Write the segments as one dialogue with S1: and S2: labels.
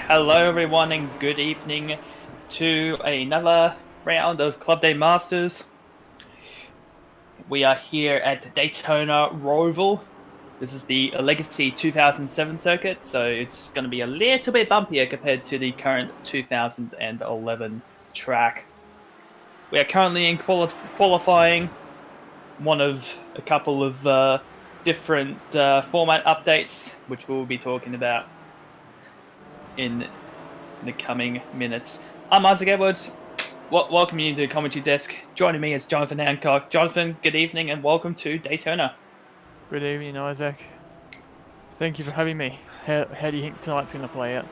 S1: Hello, everyone, and good evening to another round of Club Day Masters. We are here at Daytona Roval. This is the Legacy 2007 circuit, so it's going to be a little bit bumpier compared to the current 2011 track. We are currently in qualifying, one of a couple of different format updates, which we'll be talking about in the coming minutes. I'm Isaac Edwards. Welcome you to the commentary desk. Joining me is Jonathan Hancock. Jonathan, good evening and welcome to Daytona.
S2: Good evening, Isaac. Thank you for having me. How do you think tonight's going to play out?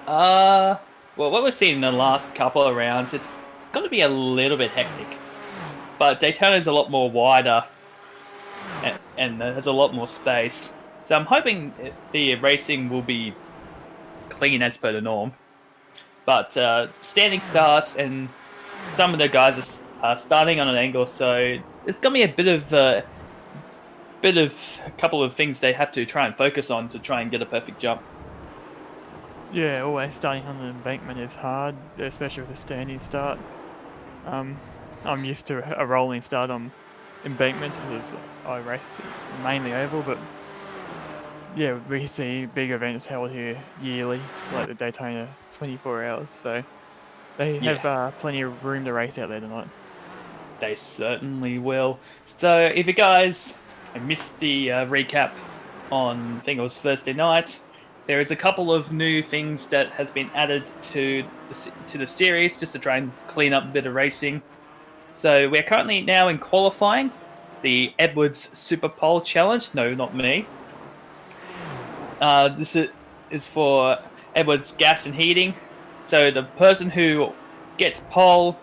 S1: Well, what we've seen in the last couple of rounds, it's going to be a little bit hectic. But Daytona is a lot more wider and has a lot more space. So I'm hoping the racing will be clean as per the norm. But standing starts and some of the guys are starting on an angle, so it's gonna be a couple of things they have to try and focus on to try and get a perfect jump.
S2: Yeah, always starting on an embankment is hard, especially with a standing start. I'm used to a rolling start on embankments as I race mainly oval, but yeah, we see big events held here yearly, like the Daytona 24 hours, so they have plenty of room to race out there tonight.
S1: They certainly will. So if you guys missed the recap on, I think it was Thursday night, there is a couple of new things that has been added to the series just to try and clean up a bit of racing. So we're currently now in qualifying, the Edwards Super Pole Challenge. No, not me. This is for Edwards Gas and Heating. So the person who gets pole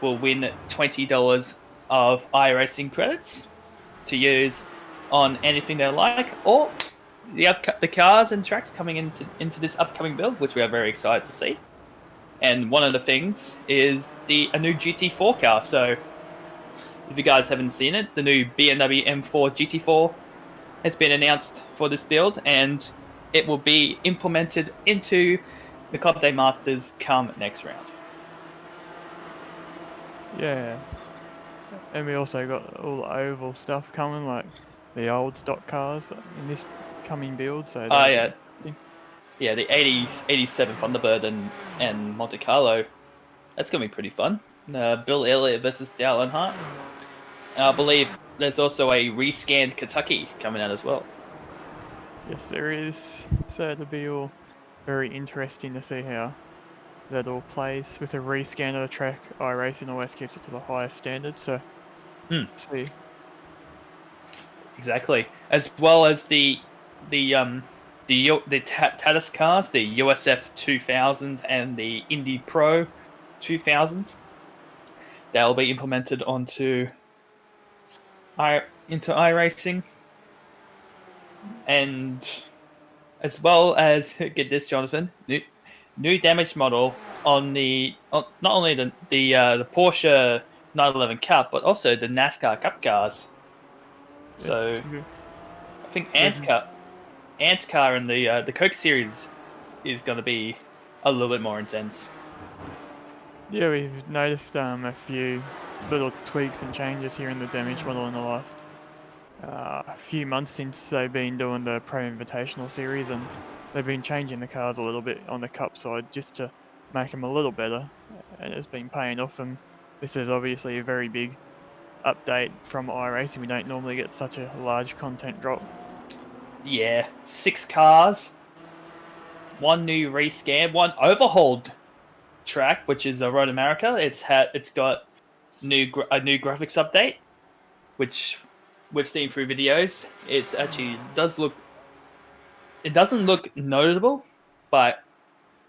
S1: will win $20 of iRacing credits to use on anything they like, or the cars and tracks coming into this upcoming build, which we are very excited to see. And one of the things is a new GT4 car. So if you guys haven't seen it, the new BMW M4 GT4 has been announced for this build, and it will be implemented into the Club Day Masters come next round.
S2: Yeah, and we also got all the oval stuff coming, like the old stock cars in this coming build. So
S1: yeah, the 87 Thunderbird and Monte Carlo. That's gonna be pretty fun. Bill Elliott versus Dale Earnhardt. I believe there's also a rescanned Kentucky coming out as well.
S2: Yes, there is. So it'll be all very interesting to see how that all plays. With a rescan of the track, iRacing always keeps it to the highest standard, so see.
S1: Exactly. As well as the Tatis cars, the USF 2000 and the Indy Pro 2000. They'll be implemented into iRacing. And as well as, get this, Jonathan, new damage model on not only the Porsche 911 Cup, but also the NASCAR Cup cars. So I think Ant's car in the Coke series is going to be a little bit more intense.
S2: Yeah, we've noticed a few little tweaks and changes here in the damage model in the last few months since they've been doing the Pro Invitational series, and they've been changing the cars a little bit on the Cup side just to make them a little better, and it's been paying off. And this is obviously a very big update from iRacing. We don't normally get such a large content drop.
S1: Yeah, 6 cars, 1 new rescan, 1 overhauled track, which is Road America. It's got a new graphics update, which we've seen through videos. It actually it doesn't look notable, but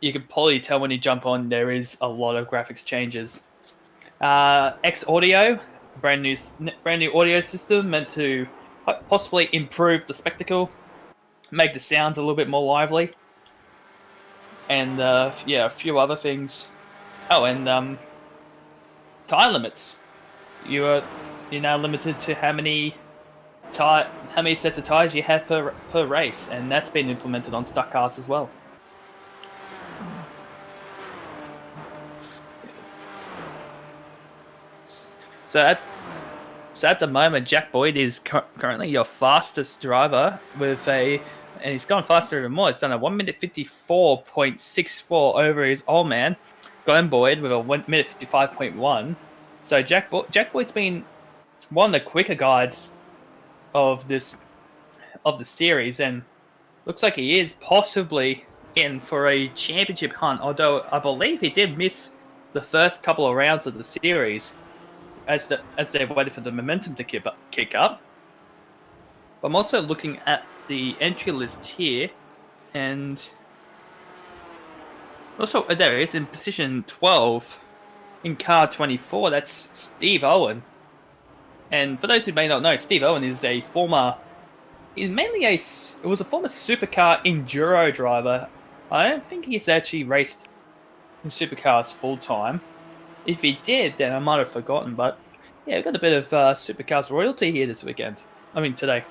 S1: you can probably tell when you jump on there is a lot of graphics changes. X Audio, brand new audio system meant to possibly improve the spectacle, make the sounds a little bit more lively, and a few other things. Oh, and tire limits. You're now limited to how many sets of tires you have per race, and that's been implemented on stock cars as well. So at the moment, Jack Boyd is currently your fastest driver and he's gone faster than more. He's done a 1 minute 54.64 over his old man, Glenn Boyd, with a 1 minute 55.1. So Jack Boyd's been one of the quicker guides of the series, and looks like he is possibly in for a championship hunt. Although I believe he did miss the first couple of rounds of the series as they waited for the momentum to kick up. But I'm also looking at the entry list here, and also there he is in position 12 in car 24. That's Steve Owen. And for those who may not know, Steve Owen is a former supercar enduro driver. I don't think he's actually raced in supercars full time. If he did, then I might have forgotten. But yeah, we've got a bit of supercars royalty here this weekend. I mean, today.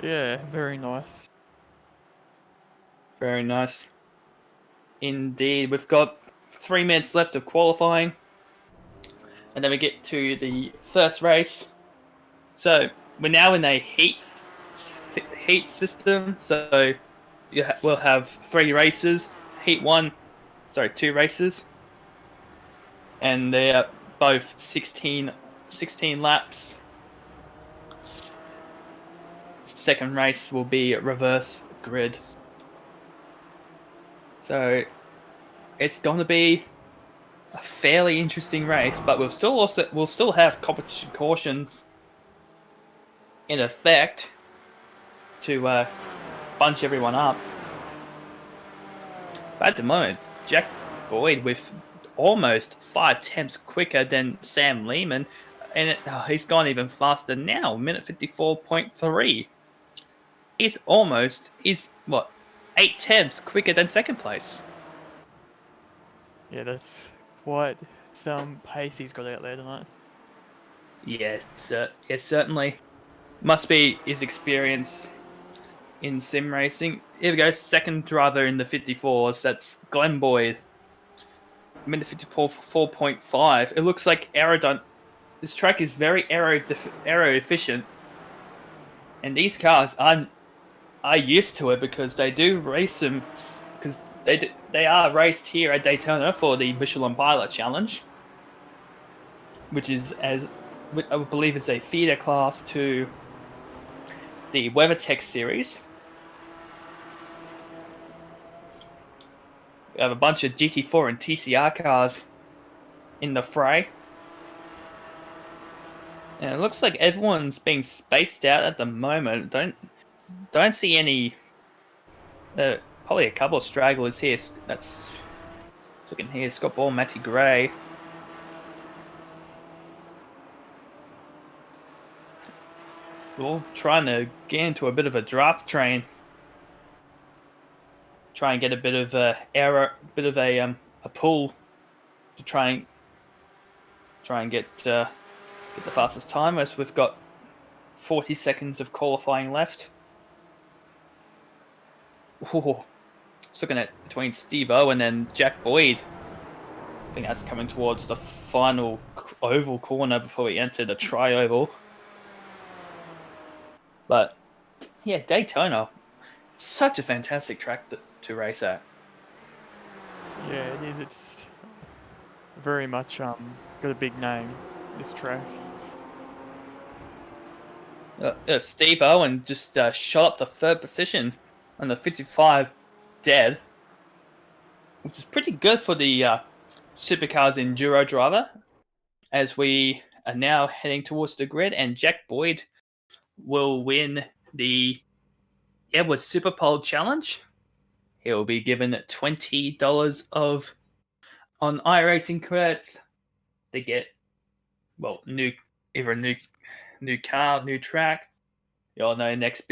S2: Yeah, very nice.
S1: Very nice. Indeed. We've got 3 minutes left of qualifying. And then we get to the first race. So we're now in a heat system. So we'll have 3 races. Two races. And they're both 16 laps. Second race will be reverse grid. So it's going to be a fairly interesting race, but we'll still have competition cautions in effect to bunch everyone up. But at the moment, Jack Boyd with almost 5 tenths quicker than Sam Lehman, and he's gone even faster now, minute 54.3. He's 8 tenths quicker than second place.
S2: Yeah, that's quite some pace he's got out there tonight.
S1: Yes, certainly. Must be his experience in sim racing. Here we go, second driver in the 54s. That's Glenn Boyd. Minute 54.5. It looks like this track is very aero efficient, and these cars are used to it because they do race them. Because they are raced here at Daytona for the Michelin Pilot Challenge, which is I believe it's a feeder class to the WeatherTech series. We have a bunch of GT4 and TCR cars in the fray. And it looks like everyone's being spaced out at the moment. Don't see any. Probably a couple of stragglers here. That's looking here. Scott Ball, Matty Gray. We're all trying to get into a bit of a draft train. Try and get a bit of a pull to try and get the fastest time, as we've got 40 seconds of qualifying left. Ooh, just looking at between Steve Owen and Jack Boyd. I think that's coming towards the final oval corner before we enter the tri-oval. But yeah, Daytona, such a fantastic track to race at.
S2: Yeah, it is. It's very much got a big name, this track.
S1: Steve Owen just shot up to third position on the 55 dead, which is pretty good for the Supercars Enduro driver, as we are now heading towards the grid, and Jack Boyd will win the Edwards Superpole Challenge. He will be given $20 on iRacing credits to get either a new car, new track. You all know next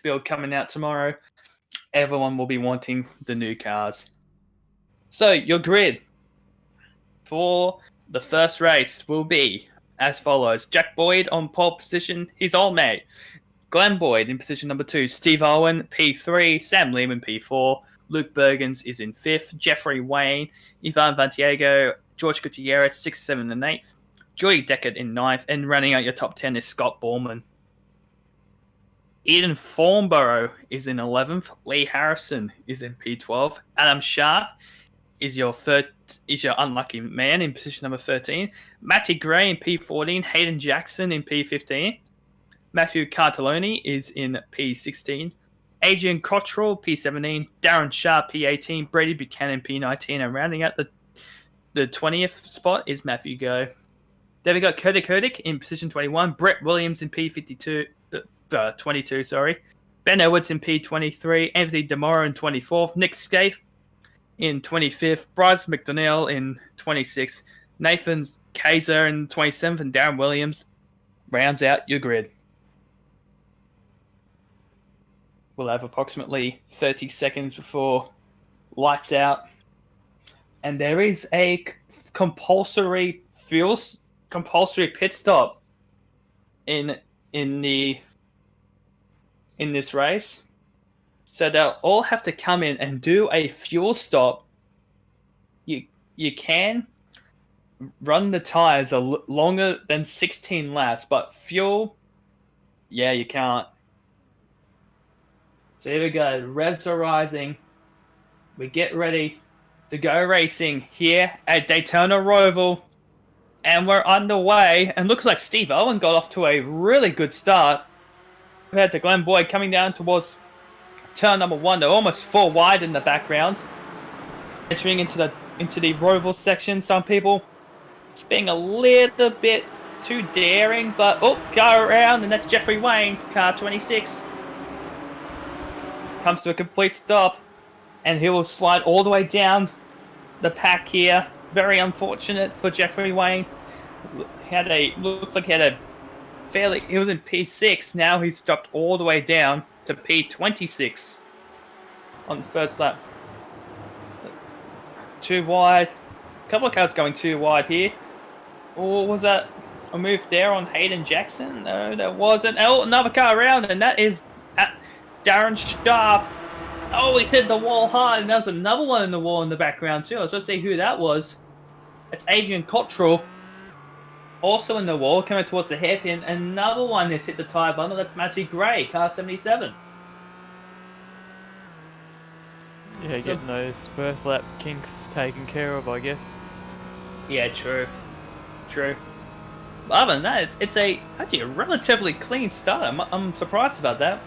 S1: build coming out tomorrow. Everyone will be wanting the new cars. So your grid for the first race will be as follows: Jack Boyd on pole position, his old mate. Glenn Boyd in position number 2, Steve Owen P3, Sam Lehman P4, Luke Bergens is in 5th, Jeffrey Wayne, Ivan Vantiago, George Gutierrez 6th, 7th and 8th, Joey Deckert in 9th, and rounding out your top 10 is Scott Borman. Eden Thornborough is in 11th. Lee Harrison is in P12. Adam Sharp is your unlucky man in position number 13. Matty Gray in P14. Hayden Jackson in P15. Matthew Cartelloni is in P16. Adrian Cottrell, P17. Darren Sharp, P18. Brady Buchanan, P19. And rounding out the 20th spot is Matthew Go. Then we got Kodik in position 21. Brett Williams in P52. 22, sorry. Ben Edwards in P23. Anthony DeMora in 24th. Nick Scaife in 25th. Bryce McDonnell in 26th. Nathan Kaiser in 27th. And Darren Williams rounds out your grid. We'll have approximately 30 seconds before lights out. And there is a compulsory pit stop in this race. So they'll all have to come in and do a fuel stop. You can run the tires longer than 16 laps, but fuel, yeah, you can't. So here we go. Revs are rising. We get ready to go racing here at Daytona Roval. And we're underway. And looks like Steve Owen got off to a really good start. We had the Glenn Boyd coming down towards turn number 1. They're almost 4 wide in the background. Entering into the Roval section. Some people it's being a little bit too daring. But, go around. And that's Jeffrey Wayne, car 26. Comes to a complete stop. And he will slide all the way down the pack here. Very unfortunate for Jeffrey Wayne. Looks like he was in P6. Now he's dropped all the way down to P26 on the first lap. Too wide. A couple of cars going too wide here. Or was that a move there on Hayden Jackson? No, that wasn't. Oh, another car around, and that is Darren Sharp. Oh, he's hit the wall hard, and there's another one in the wall in the background too. I was going to see who that was. It's Adrian Cottrell. Also in the wall, coming towards the hairpin. Another one has hit the tyre bundle. That's Matty Gray, car 77.
S2: Yeah, getting those first lap kinks taken care of, I guess.
S1: Yeah, true. But other than that, it's actually a relatively clean start. I'm surprised about that.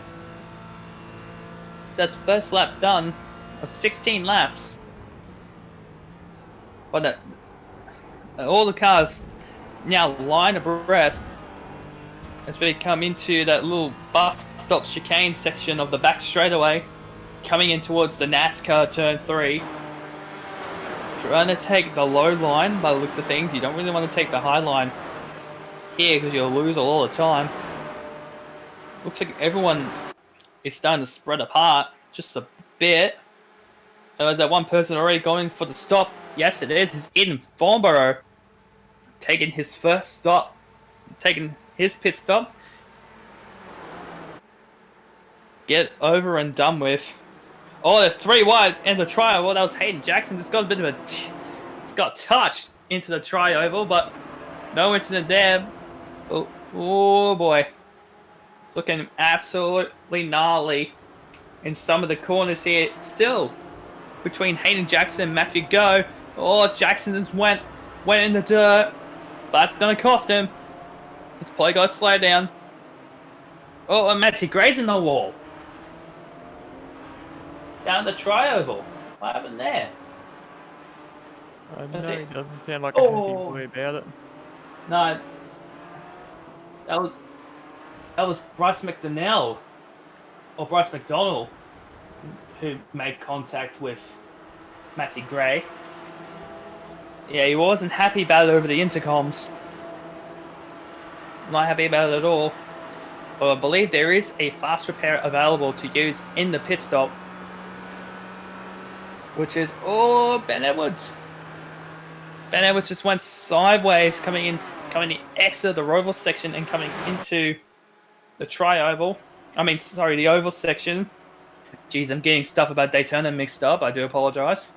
S1: That's the first lap done of 16 laps. But all the cars now line abreast as we come into that little bus stop chicane section of the back straightaway, coming in towards the NASCAR turn 3. Trying to take the low line by the looks of things. You don't really want to take the high line here because you'll lose all the time. Looks like everyone is starting to spread apart just a bit. Is that one person already going for the stop? Yes, it is. It's Eden Thornborough taking his first stop, taking his pit stop. Get over and done with. Oh, there's 3 wide in the tri-oval. That was Hayden Jackson. It's got a bit of it's got touched into the tri-oval, but no incident there. Oh boy. Looking absolutely gnarly in some of the corners here. Still between Hayden Jackson and Matthew Go. Oh, Jackson just went in the dirt. That's going to cost him. He's probably got to slow down. Oh, and Matty Gray's in the wall. Down the tri-oval. What happened there?
S2: I know, it doesn't sound like a happy boy about it.
S1: No. That was Bryce McDonnell. Or Bryce McDonald. Who made contact with Matty Gray. Yeah, he wasn't happy about it over the intercoms. Not happy about it at all. But I believe there is a fast repair available to use in the pit stop. Which is, Ben Edwards. Ben Edwards just went sideways, coming the exit of the Roval section and coming into the tri-oval. The oval section. Jeez, I'm getting stuff about Daytona mixed up. I do apologize.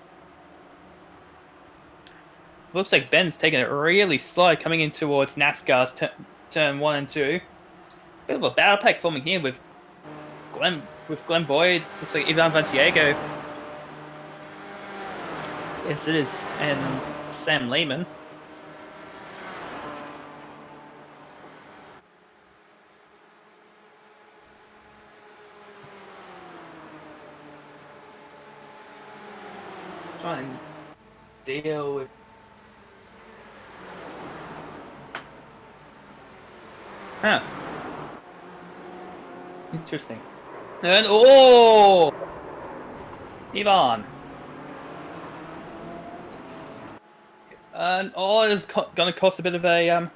S1: looks like Ben's taking it really slow, coming in towards NASCAR's turn 1 and 2. Bit of a battle pack forming here with Glenn Boyd. Looks like Ivan Vantiago. Yes, it is, and Sam Lehman. Trying to deal with. Huh. Interesting. And oh, Ivan. And oh, it's gonna cost a bit of a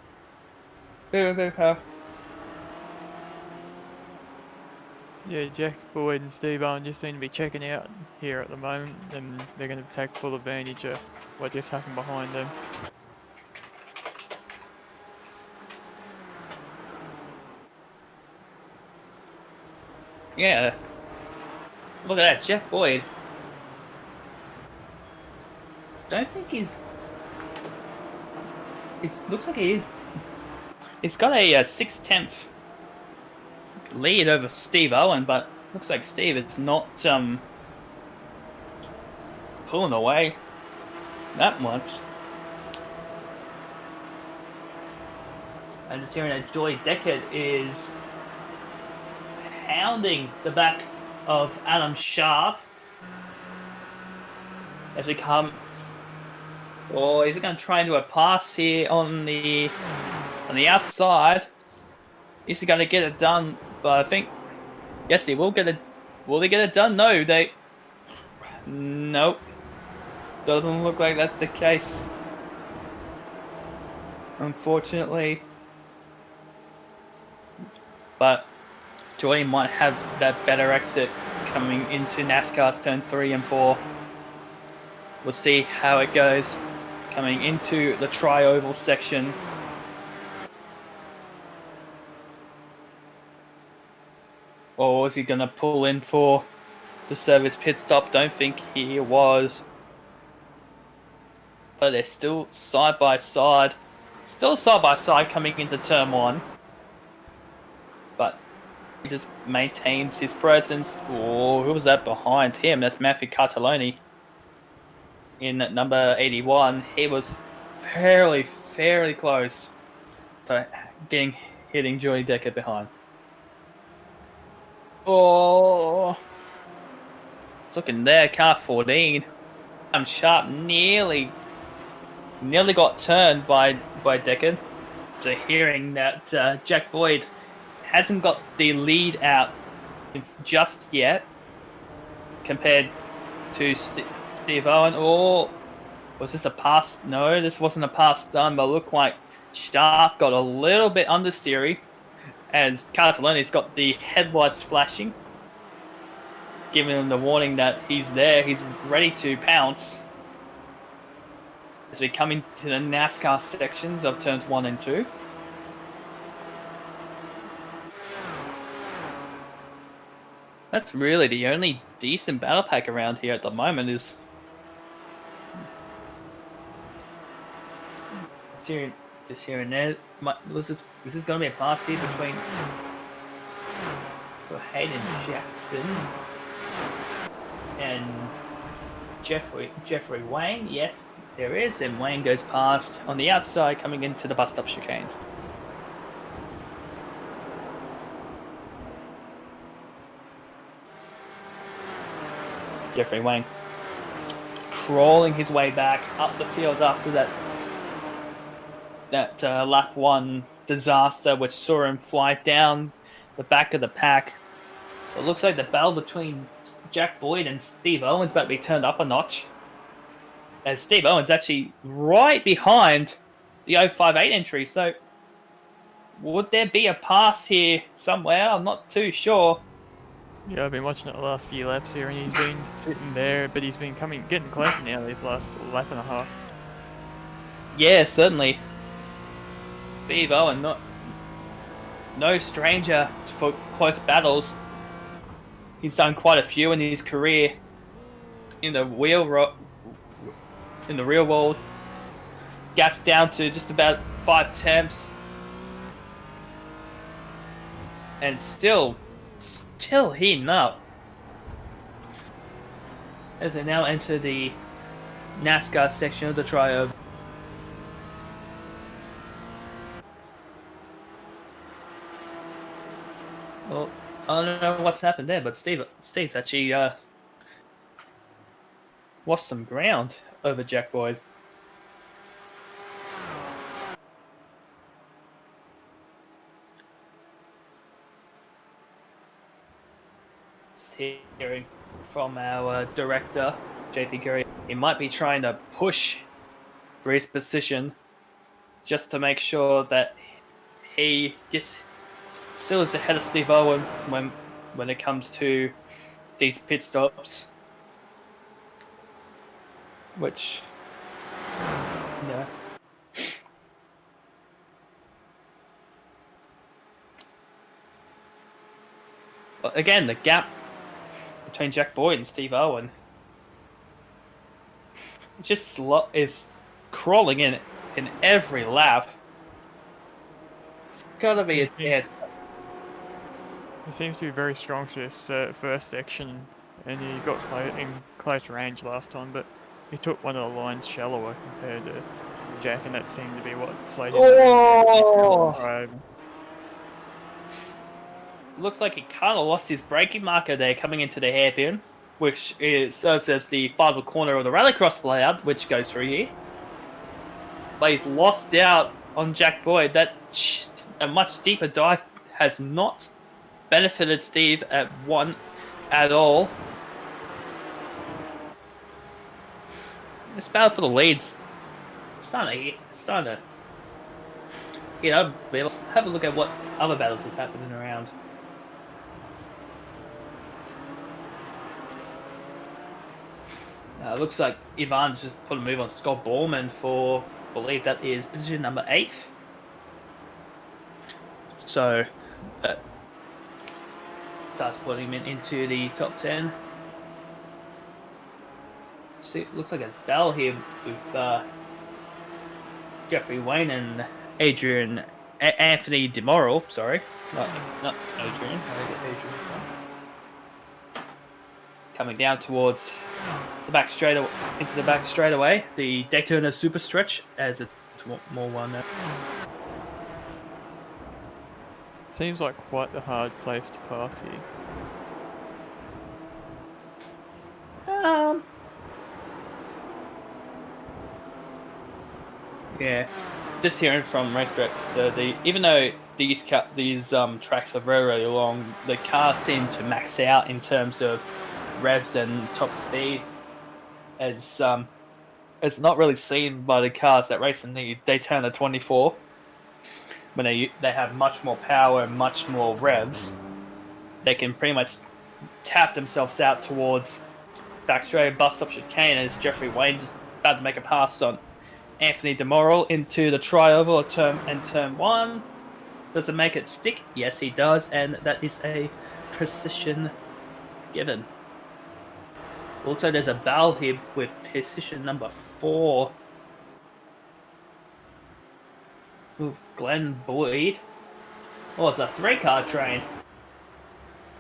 S2: Yeah, Jack Boyd and Steve Owen just seem to be checking out here at the moment, and they're going to take full advantage of what just happened behind them.
S1: Yeah. Look at that, Jack Boyd. Don't think he's. It looks like he is. He's got a 6/10 lead over Steve Owen, but looks like Steve is not pulling away that much. I'm just hearing that Joy Deckard is hounding the back of Adam Sharp as we come. Oh, is he going to try and do a pass here on the outside? Is he going to get it done? But I think yes, he will get it. Will they get it done? No, they. Nope. Doesn't look like that's the case. Unfortunately. But Joy might have that better exit coming into NASCAR's turn 3 and 4. We'll see how it goes coming into the tri-oval section. Or was he going to pull in for the service pit stop? Don't think he was. But they're still side by side. Still side by side coming into turn 1. But he just maintains his presence. Oh, who was that behind him? That's Matthew Cartelloni. In number 81, he was fairly close to hitting Joey Deckard behind. Oh, looking there, car 14. Sharp nearly got turned by Deckard. So hearing that Jack Boyd hasn't got the lead out just yet compared to Steve Owen. Or was this a pass? No, this wasn't a pass done, but it looked like Sharp got a little bit understeery as Cartelloni's got the headlights flashing, giving him the warning that he's there, he's ready to pounce. As we come into the NASCAR sections of turns 1 and 2. That's really the only decent battle pack around here at the moment is just here and there. This is going to be a pass here between Hayden Jackson and Jeffrey Wayne. Yes, there is, and Wayne goes past on the outside coming into the bus stop chicane. Jeffrey Wayne crawling his way back up the field after that lap 1 disaster, which saw him fly down the back of the pack. It looks like the battle between Jack Boyd and Steve Owens about to be turned up a notch, as Steve Owens actually right behind the 058 entry. So would there be a pass here somewhere? I'm not too sure.
S2: Yeah, I've been watching it the last few laps here, and he's been sitting there, but he's been getting closer now this last lap and a half.
S1: Yeah, certainly. Steve Owen, no stranger for close battles. He's done quite a few in his career in the real world. gap's down to just about 5 temps. And still heating up. As they now enter the NASCAR section of the trioval. Well, I don't know what's happened there, but Steve's actually lost some ground over Jack Boyd. Hearing from our director, JP Curry, he might be trying to push for his position just to make sure that he still is ahead of Steve Owen when it comes to these pit stops. Which, yeah. But again, the gap between Jack Boyd and Steve Owen just is crawling in every lap. It's gotta be a chance.
S2: He seems to be very strong to this first section, and he got in close range last time, but he took one of the lines shallower compared to Jack, and that seemed to be what slowed him down.
S1: Looks like he kind of lost his braking marker there coming into the hairpin, which serves as the final corner of the rallycross layout, which goes through here. But he's lost out on Jack Boyd. That a much deeper dive has not benefited Steve at all. This battle for the leads starting to, let's have a look at what other battles is happening around. Looks like Ivan's just put a move on Scott Borman for, I believe that is position number 8. So, starts putting him into the top 10. See, it looks like a battle here with Jeffrey Wayne and Anthony DeMoral. Sorry, not Adrian. I get Adrian from. Coming down towards the back into the back straightaway, the Daytona Super Stretch, as it's more one now.
S2: Seems like quite a hard place to pass here.
S1: Yeah, just hearing from racetrack, even though these tracks are very, really long, the cars seem to max out in terms of revs and top speed, as it's not really seen by the cars that race in the Daytona 24. When they have much more power and much more revs, they can pretty much tap themselves out towards back straight bus stop chicane as Jeffrey Wayne's about to make a pass on Anthony DeMoral into the trioval turn 1. Does it make it stick? Yes, he does, and that is a precision given. Also, there's a battle here with position number 4. With Glenn Boyd. Oh, it's a 3-car train.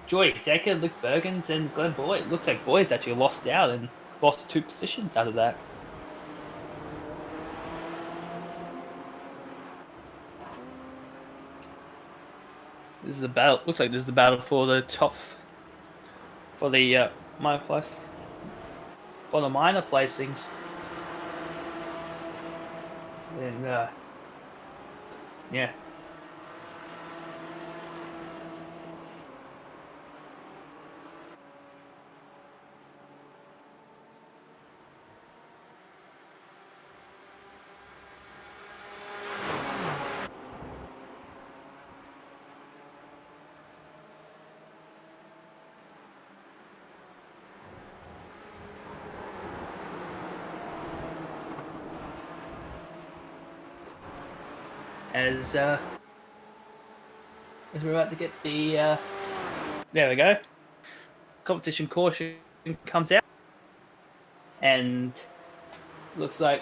S1: Joy Decker, Luke Bergens, and Glenn Boyd. Looks like Boyd's actually lost out and lost 2 positions out of that. This is a battle. Looks like this is the battle for the top, for the minor place, for the minor placings. And yeah. As we're about to get the there we go, competition caution comes out, and looks like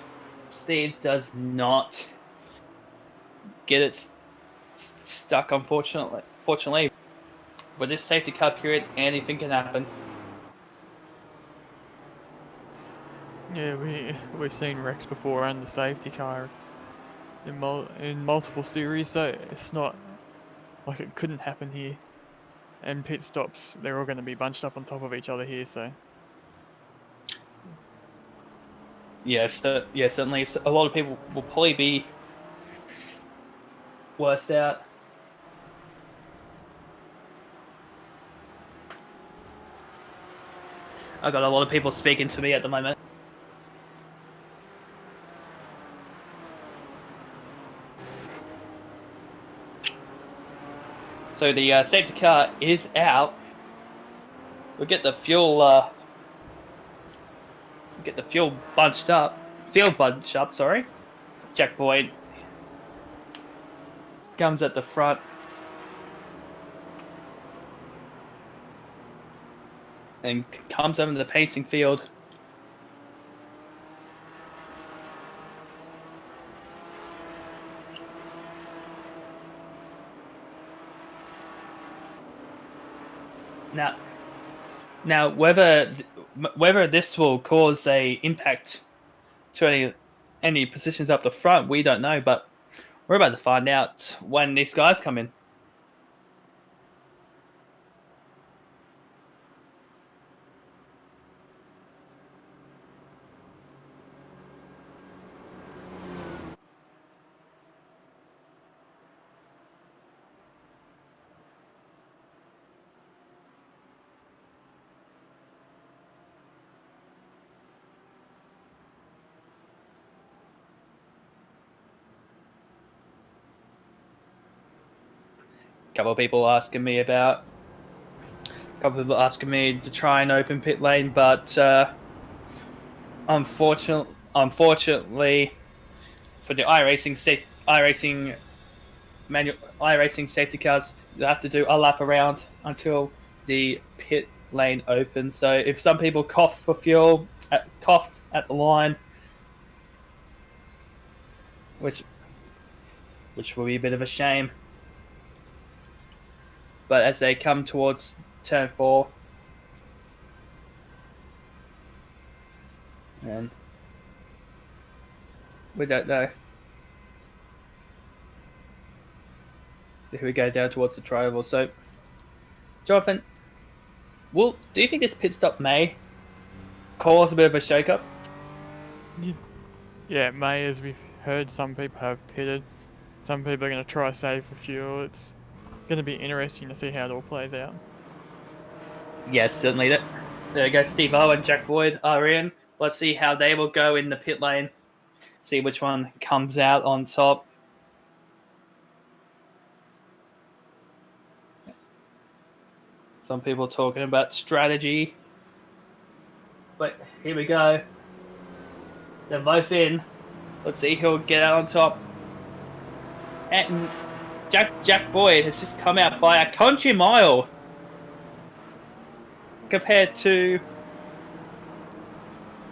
S1: Steve does not get it stuck, unfortunately. Fortunately, with this safety car period, anything can happen.
S2: Yeah, we've seen wrecks before and the safety car in multiple series, so it's not like it couldn't happen here. And pit stops, they're all going to be bunched up on top of each other here, so
S1: Yes, yeah, certainly. A lot of people will probably be worst out. I've got a lot of people speaking to me at the moment. So the safety car is out. We'll get the fuel. Get the fuel bunched up. Field bunched up. Sorry. Jack Boyd comes at the front. And comes over to the pacing field. Now, whether this will cause a impact to any positions up the front, we don't know. But we're about to find out when these guys come in. A couple of people asking me to try and open pit lane, but unfortunately for the iRacing safety cars, you have to do a lap around until the pit lane opens. So if some people cough for fuel, cough at the line, which will be a bit of a shame. But as they come towards turn 4, and we don't know. Here we go down towards the tri-oval. So, Jonathan, do you think this pit stop may cause a bit of a shake-up?
S2: yeah, it may, as we've heard, some people have pitted. Some people are going to try save for fuel. It's going to be interesting to see how it all plays out.
S1: Yes, certainly. There we go. Steve O and Jack Boyd are in. Let's see how they will go in the pit lane. See which one comes out on top. Some people talking about strategy. But here we go. They're both in. Let's see who'll get out on top. And Jack Boyd has just come out by a country mile compared to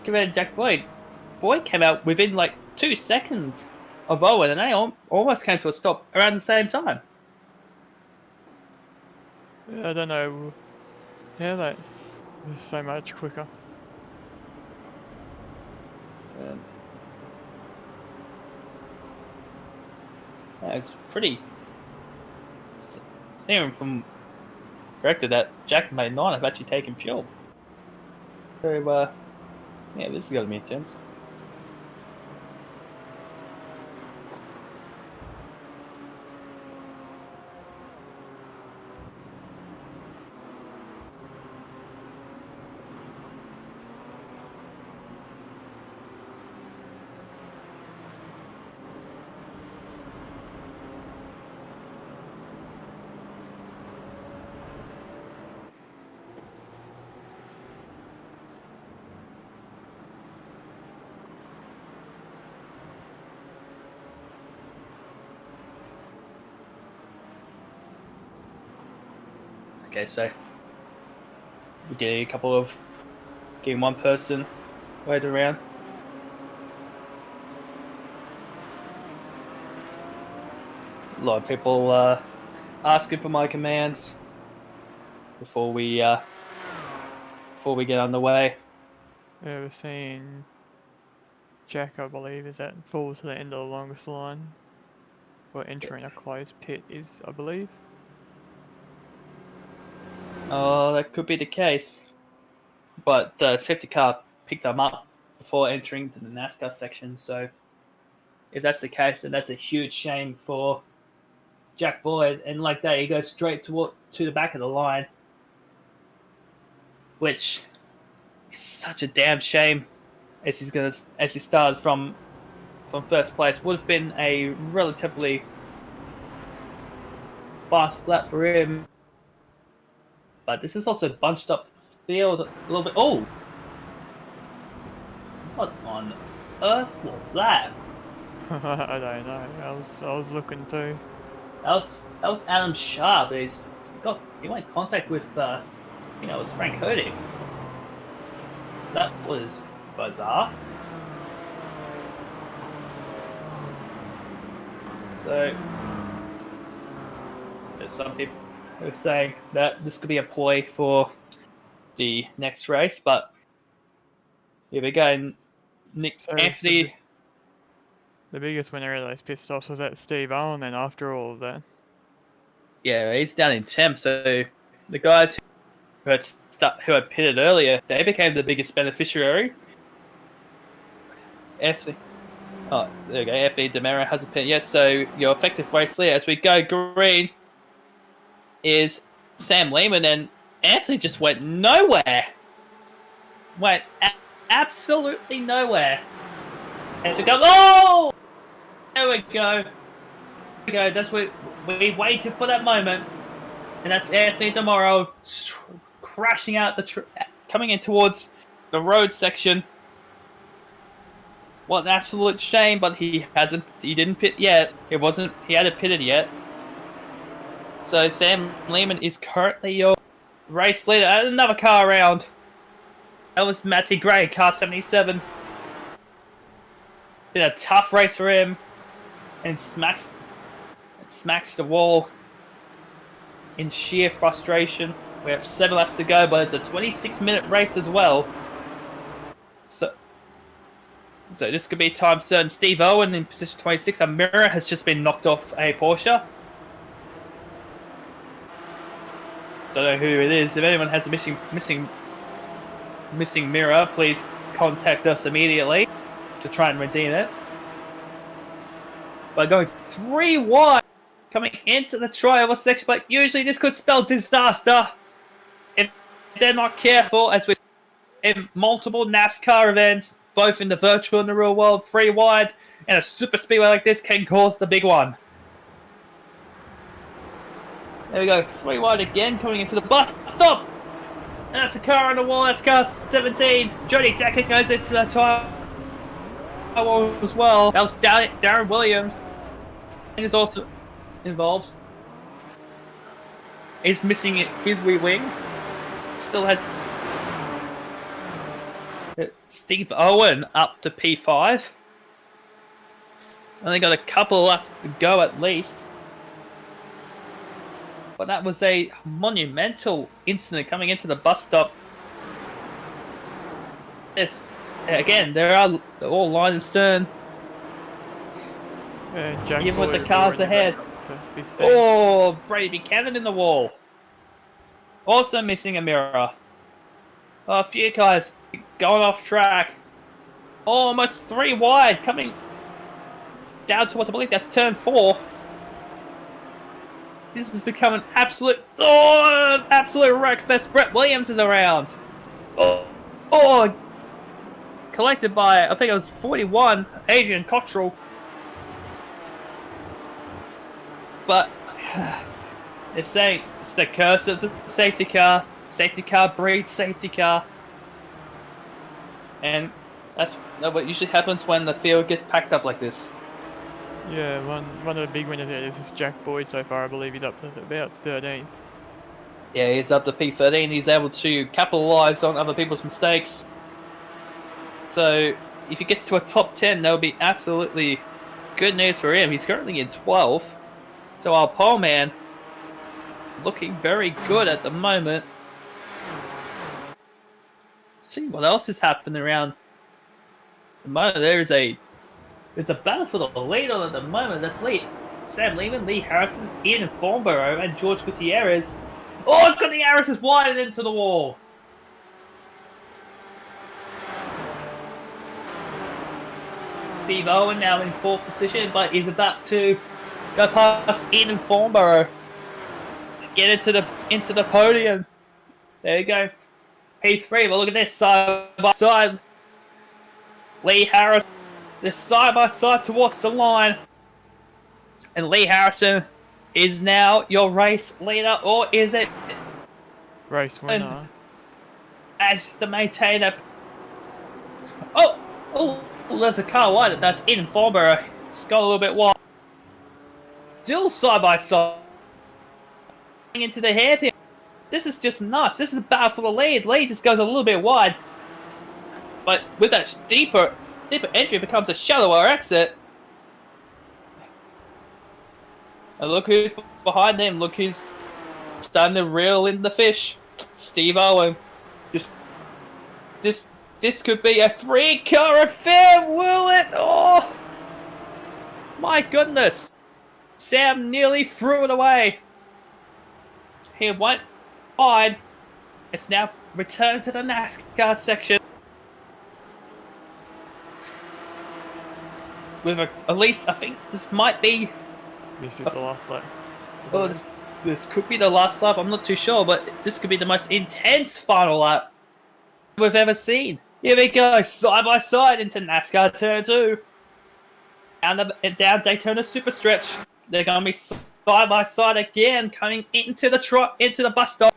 S1: Jack Boyd. Boyd came out within like 2 seconds of Owen, and they almost came to a stop around the same time.
S2: I don't know how that is so much quicker.
S1: It's pretty. Seeing from corrected that Jack may not have actually taken fuel. So, yeah, this is going to be intense. Okay, so we're getting one person wait around. A lot of people asking for my commands before we get underway.
S2: Yeah, we're seeing Jack, I believe, is that fall to the end of the longest line. Or entering a closed pit is, I believe.
S1: Oh, that could be the case. But the safety car picked them up before entering to the NASCAR section, so if that's the case, then that's a huge shame for Jack Boyd. And like that, he goes straight to the back of the line, which is such a damn shame. As he started from first place, would have been a relatively fast lap for him. But this is also bunched up field a little bit. Oh, what on earth was that?
S2: I don't know. I was looking too.
S1: That was Adam Sharp. He went in contact with it was Frank Herdig. That was bizarre. So there's some people who are saying that this could be a ploy for the next race, but here we go. Anthony.
S2: The biggest winner of those pit stops was that Steve Owen. Then after all of that,
S1: Yeah, he's down in 10th. So the guys who had pitted earlier, they became the biggest beneficiary. Anthony. Oh, there we go. Anthony DeMera hasn't pitted yet. So your effective race leader as we go green is Sam Lehman, and Anthony just went nowhere. Went absolutely nowhere. As we go, oh! There we go. There we go. That's what we waited for, that moment. And that's Anthony DeMoro crashing out coming in towards the road section. What an absolute shame, but he didn't pit yet. He hadn't pitted yet. So Sam Lehman is currently your race leader. And another car around. That was Matty Gray, car 77. Been a tough race for him. And smacks the wall in sheer frustration. We have 7 laps to go, but it's a 26-minute race as well. So this could be time certain. Steve Owen in position 26. A mirror has just been knocked off a Porsche. Don't know who it is. If anyone has a missing mirror, please contact us immediately to try and redeem it. By going 3 wide, coming into the trioval section, but usually this could spell disaster if they're not careful, as we've in multiple NASCAR events, both in the virtual and the real world. 3 wide and a super speedway like this can cause the big one. There we go, 3 wide again, coming into the bus stop. And that's a car on the wall. That's car 17. Jody Decker goes into the tire wall as well. That was Darren Williams. And is also involved. He's missing his wee wing. Still has Steve Owen up to P5. Only got a couple of laps to go at least. But that was a monumental incident coming into the bus stop. Yes, again, there are all line and stern. Even with the cars ahead. Oh, Brady Buchanan in the wall. Also missing a mirror. Oh, a few guys going off track. Almost 3 wide, coming down towards, I believe that's turn 4. This has become an absolute wreckfest. Brett Williams is around. Collected by, I think it was 41, Adrian Cottrell. But they're saying it's the curse of the safety car. Safety car breeds safety car. And that's what usually happens when the field gets packed up like this.
S2: Yeah, one of the big winners here is Jack Boyd so far. I believe he's up to about 13th.
S1: Yeah, he's up to P13. He's able to capitalise on other people's mistakes. So if he gets to a top 10, that'll be absolutely good news for him. He's currently in 12th. So our pole man looking very good at the moment. See what else is happening around the moment. There's a battle for the lead on at the moment. That's lead. Sam Lehman, Lee Harrison, Ian Thornborough, and George Gutierrez. Oh, Gutierrez is wide into the wall. Steve Owen now in 4th position, but he's about to go past Ian Thornborough to get into the podium. There you go. P3, but look at this side by side. Lee Harrison, this side by side towards the line. And Lee Harrison is now your race leader, or is it
S2: Race winner.
S1: as to maintain a... Oh, there's a car wide. That's in Thornborough. It's got a little bit wide. Still side by side. Into the hairpin. This is just nuts. This is a battle for the lead. Lead just goes a little bit wide. But with that deeper entry, it becomes a shallower exit. And look who's behind him. Look who's starting to reel in the fish. Steve Owen. This could be a 3-car affair, will it? Oh! My goodness. Sam nearly threw it away. He went wide. It's now returned to the NASCAR section. With at least, I think this might be...
S2: This is the last lap.
S1: Oh, this could be the last lap. I'm not too sure, but this could be the most intense final lap we've ever seen. Here we go, side by side into NASCAR Turn 2. Down Daytona Super Stretch. They're going to be side by side again, coming into the bus stop.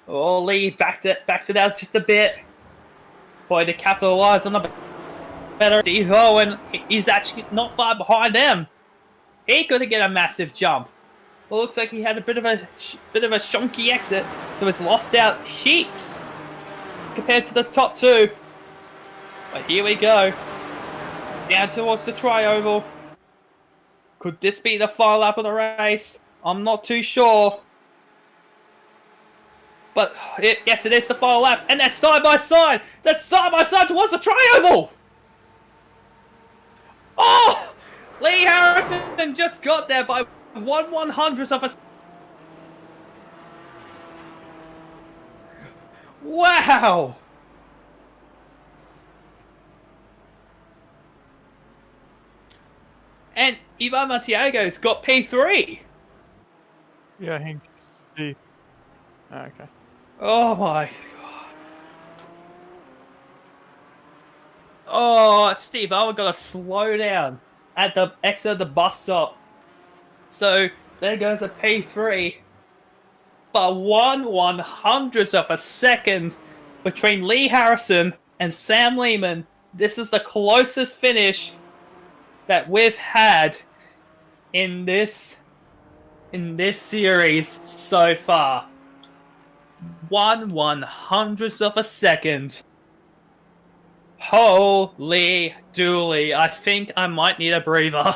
S1: Oh, Lee backs it out just a bit. Boy, to capitalize on the better. Steve Owen is actually not far behind them. He could get a massive jump. Well, looks like he had a bit of a shonky exit, so he's lost out heaps compared to the top two. But here we go. Down towards the tri-oval. Could this be the final lap of the race? I'm not too sure. But yes, it is the final lap. And they're side by side. They're side by side towards the tri-oval. Oh! Lee Harrison just got there by 1/100th of a... Wow! And Ivan Santiago's got P3.
S2: Yeah, I think Steve. Oh, okay.
S1: Oh my god. Oh, Steve Owen got to slow down at the exit of the bus stop. So there goes a P3. But 1/100th of a second between Lee Harrison and Sam Lehman. This is the closest finish that we've had in this series so far. 1/100th of a second. Holy dooly. I think I might need a breather.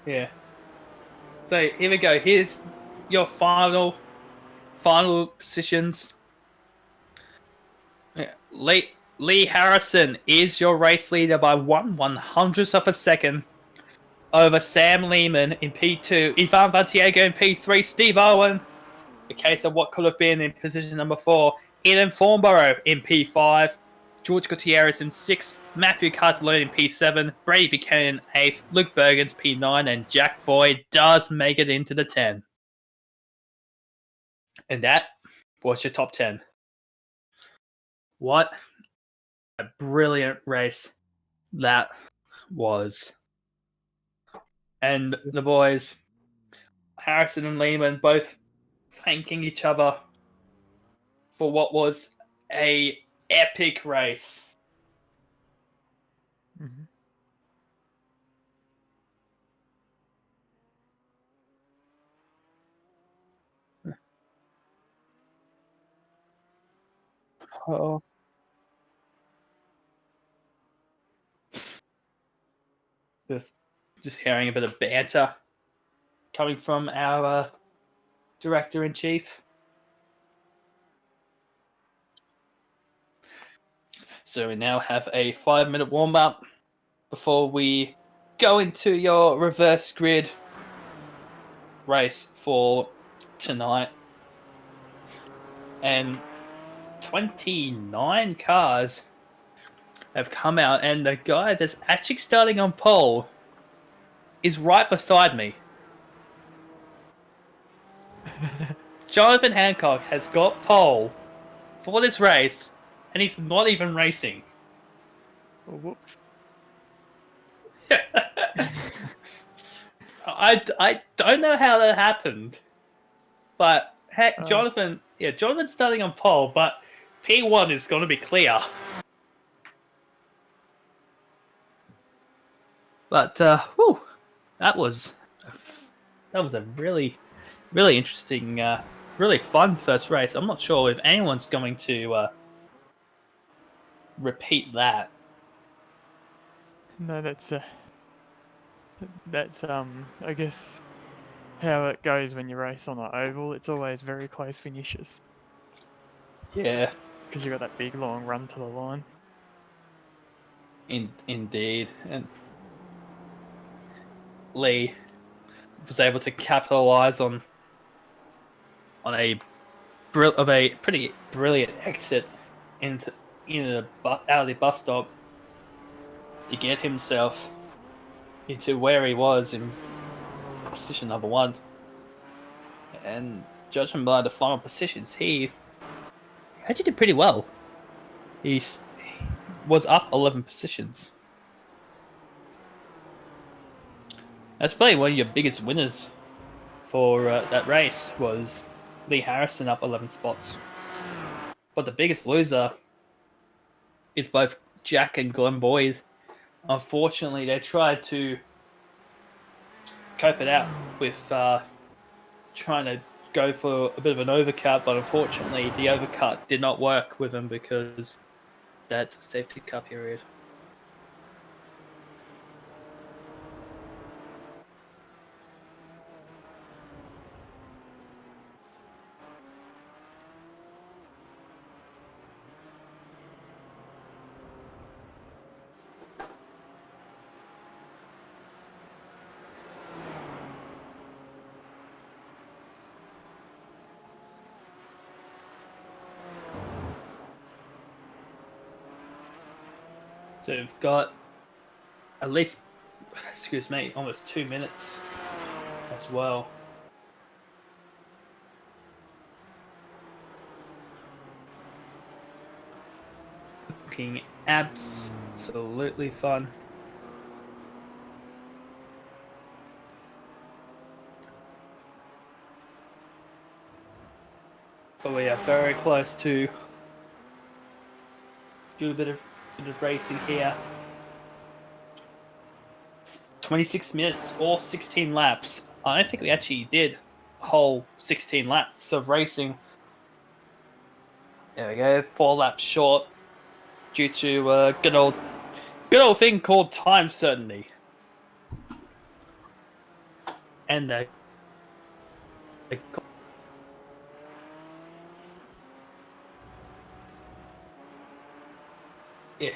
S1: Yeah. So here we go. Here's your final positions. Lee Harrison is your race leader by 1/100th of a second over Sam Lehman in P2, Ivan Santiago in P3, Steve Owen, a case of what could have been in position number 4, Ian Thornborough in P5, George Gutierrez in 6th, Matthew Cartellone in P7, Brady Buchanan in 8th, Luke Bergens P9, and Jack Boyd does make it into the 10. And that was your top 10. What a brilliant race that was. And the boys, Harrison and Lehman, both thanking each other for what was a epic race.
S2: Mm-hmm.
S1: Oh. Just hearing a bit of banter coming from our director in chief. So we now have a 5-minute warm up before we go into your reverse grid race for tonight. And 29 cars have come out, and the guy that's actually starting on pole is right beside me. Jonathan Hancock has got pole for this race, and he's not even racing.
S2: Oh, whoops.
S1: I don't know how that happened, but heck, Jonathan's starting on pole, but P1 is going to be clear. But that was a really, really interesting, really fun first race. I'm not sure if anyone's going to repeat that.
S2: No, that's I guess how it goes when you race on an oval. It's always very close finishes
S1: Yeah,
S2: because you got that big long run to the line.
S1: indeed, and Lee was able to capitalize on a pretty brilliant exit out of the bus stop to get himself into where he was in position number 1. And judging by the final positions, he actually did pretty well. He was up 11 positions. That's probably one of your biggest winners for that race was Lee Harrison up 11 spots. But the biggest loser is both Jack and Glenn Boyd. Unfortunately, they tried to cope it out with trying to go for a bit of an overcut, but unfortunately the overcut did not work with them because that's a safety car period. So we've got at least, almost 2 minutes as well. Looking absolutely fun. But we are very close to do a bit of racing here. 26 minutes or 16 laps. I don't think we actually did a whole 16 laps of racing. There we go, 4 laps short due to a good old thing called time certainty. And yeah.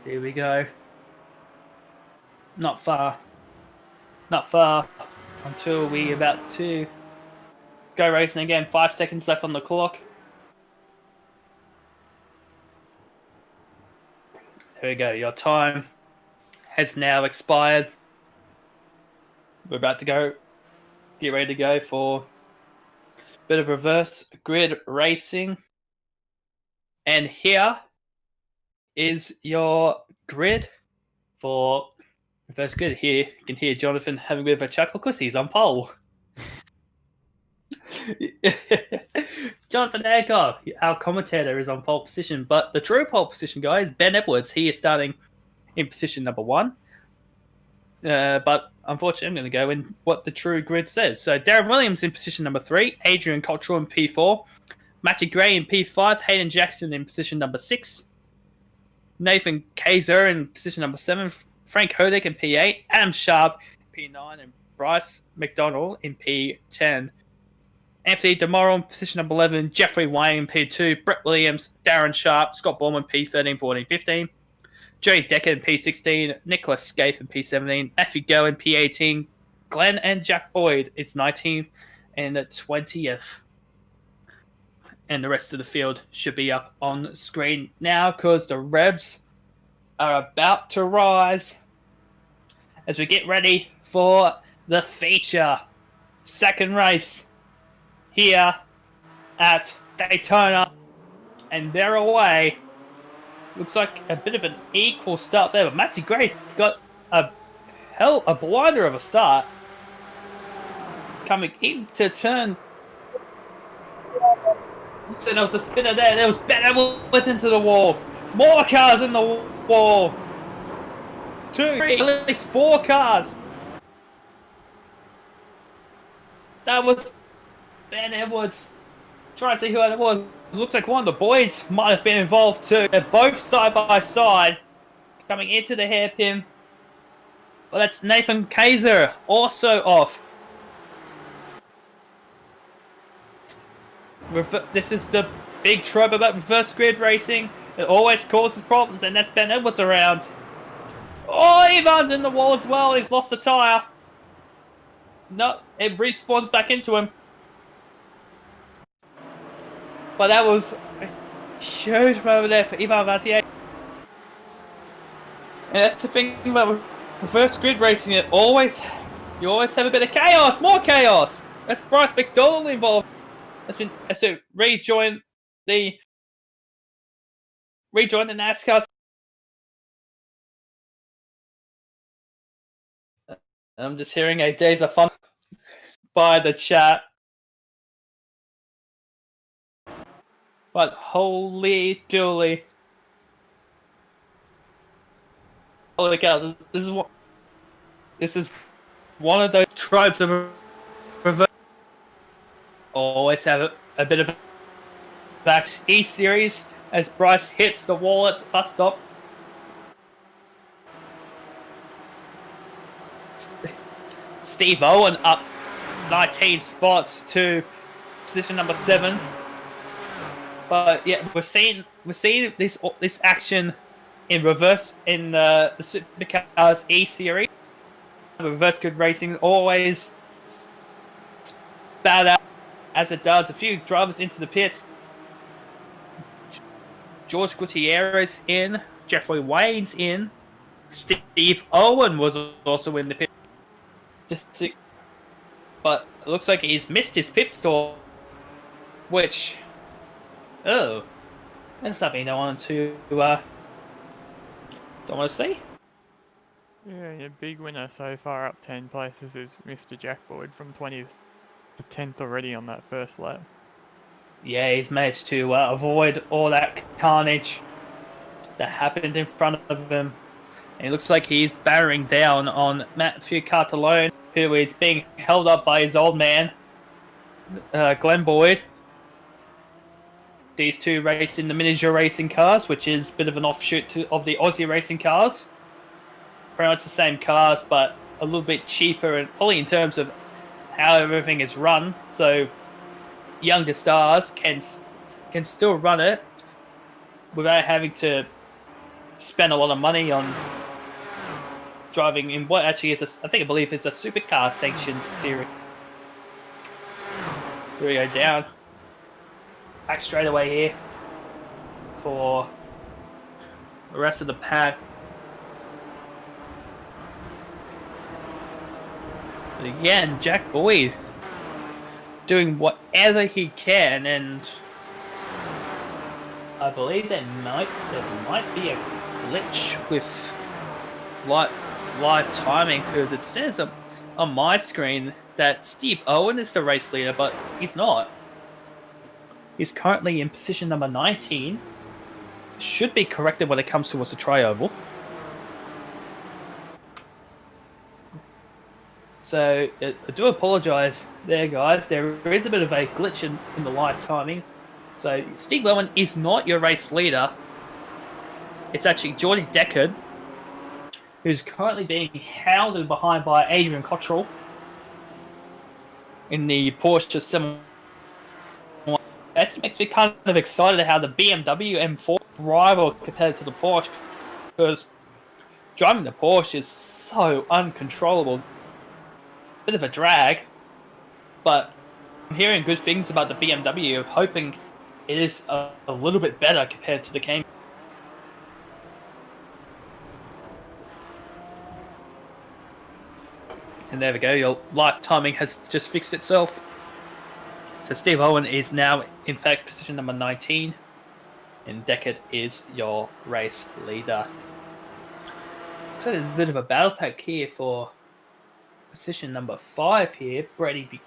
S1: Here we go. Not far until we about to go racing again. 5 seconds left on the clock. There we go. Your time has now expired. We're about to go. Get ready to go for a bit of reverse grid racing. And here is your grid for reverse grid. Here you can hear Jonathan having a bit of a chuckle because he's on pole. Jonathan Hancock, our commentator, is on pole position, but the true pole position guy is Ben Edwards. He is starting in position number 1. But unfortunately, I'm going to go in what the true grid says. So Darren Williams in position number 3, Adrian Cottrell in P4, Matty Gray in P5, Hayden Jackson in position number 6, Nathan Kaiser in position number 7, Frank Hodek in P8, Adam Sharp in P9, and Bryce McDonald in P10. Anthony DeMoro in position number 11, Jeffrey Wayne in P2, Brett Williams, Darren Sharp, Scott Ballman P13, 14, 15. Joey Decker in P16, Nicholas Scaife in P17, Matthew Go in P18, Glenn and Jack Boyd is 19th and 20th. And the rest of the field should be up on screen now because the revs are about to rise as we get ready for the feature. Second race here at Daytona, and they're away. Looks like a bit of an equal start there, but Matty Gray's got a blinder of a start. Coming into turn. So there was a spinner there. There was Ben Edwards into the wall. More cars in the wall. 2, 3, at least 4 cars. That was Ben Edwards. Trying to see who it was. It looks like one of the Boyds might have been involved too. They're both side by side. Coming into the hairpin. But that's Nathan Kaiser also off. This is the big trope about reverse grid racing. It always causes problems, and that's Ben Edwards around. Oh, Ivan's in the wall as well. He's lost a tyre. No, it respawns back into him. But that was a huge moment there for Ivan Vantier. And that's the thing about reverse grid racing. You always have a bit of chaos, more chaos. That's Bryce McDonald involved. That's it. Rejoin the NASCAR. I'm just hearing a days of fun by the chat. But holy dooly. Holy cow, this is one of those tropes of reverse. Always have a bit of back E-Series as Bryce hits the wall at the bus stop. Steve Owen up 19 spots to position number 7. But yeah, we're seeing this action in reverse in the Supercars E-Series. Reverse grid racing always spat out as it does. A few drivers into the pits. George Gutierrez in, Jeffrey Wayne's in, Steve Owen was also in the pit. But it looks like he's missed his pit stop, which, that's something I want to don't want to see.
S2: Yeah, your big winner so far up 10 places is Mr. Jack Boyd from 20th to 10th already on that first lap.
S1: Yeah, he's managed to avoid all that carnage that happened in front of him. And it looks like he's bearing down on Matthew Cartalone, who is being held up by his old man, Glenn Boyd. These two race in the miniature racing cars, which is a bit of an offshoot of the Aussie racing cars. Pretty much the same cars, but a little bit cheaper, and probably in terms of how everything is run. So younger stars can still run it without having to spend a lot of money on driving in what actually is I believe it's a supercar sanctioned series. Here we go down. Back straight away here for the rest of the pack. But again, Jack Boyd doing whatever he can, and I believe there might be a glitch with live timing, because it says on my screen that Steve Owen is the race leader, but he's not. He's currently in position number 19. Should be corrected when it comes towards the tri-oval. So I do apologise there, guys. There is a bit of a glitch in the live timing. So Steve Owen is not your race leader. It's actually Jordy Deckard, who's currently being hounded behind by Adrian Cottrell in the Porsche 7. That makes me kind of excited how the BMW M4 rival compared to the Porsche, because driving the Porsche is so uncontrollable. It's a bit of a drag, but I'm hearing good things about the BMW, hoping it is a little bit better compared to the Cayman. And there we go, your live timing has just fixed itself. So Steve Owen is now, in fact, position number 19. And Deckard is your race leader. Looks like there's a bit of a battle pack here for position number 5 here. Brady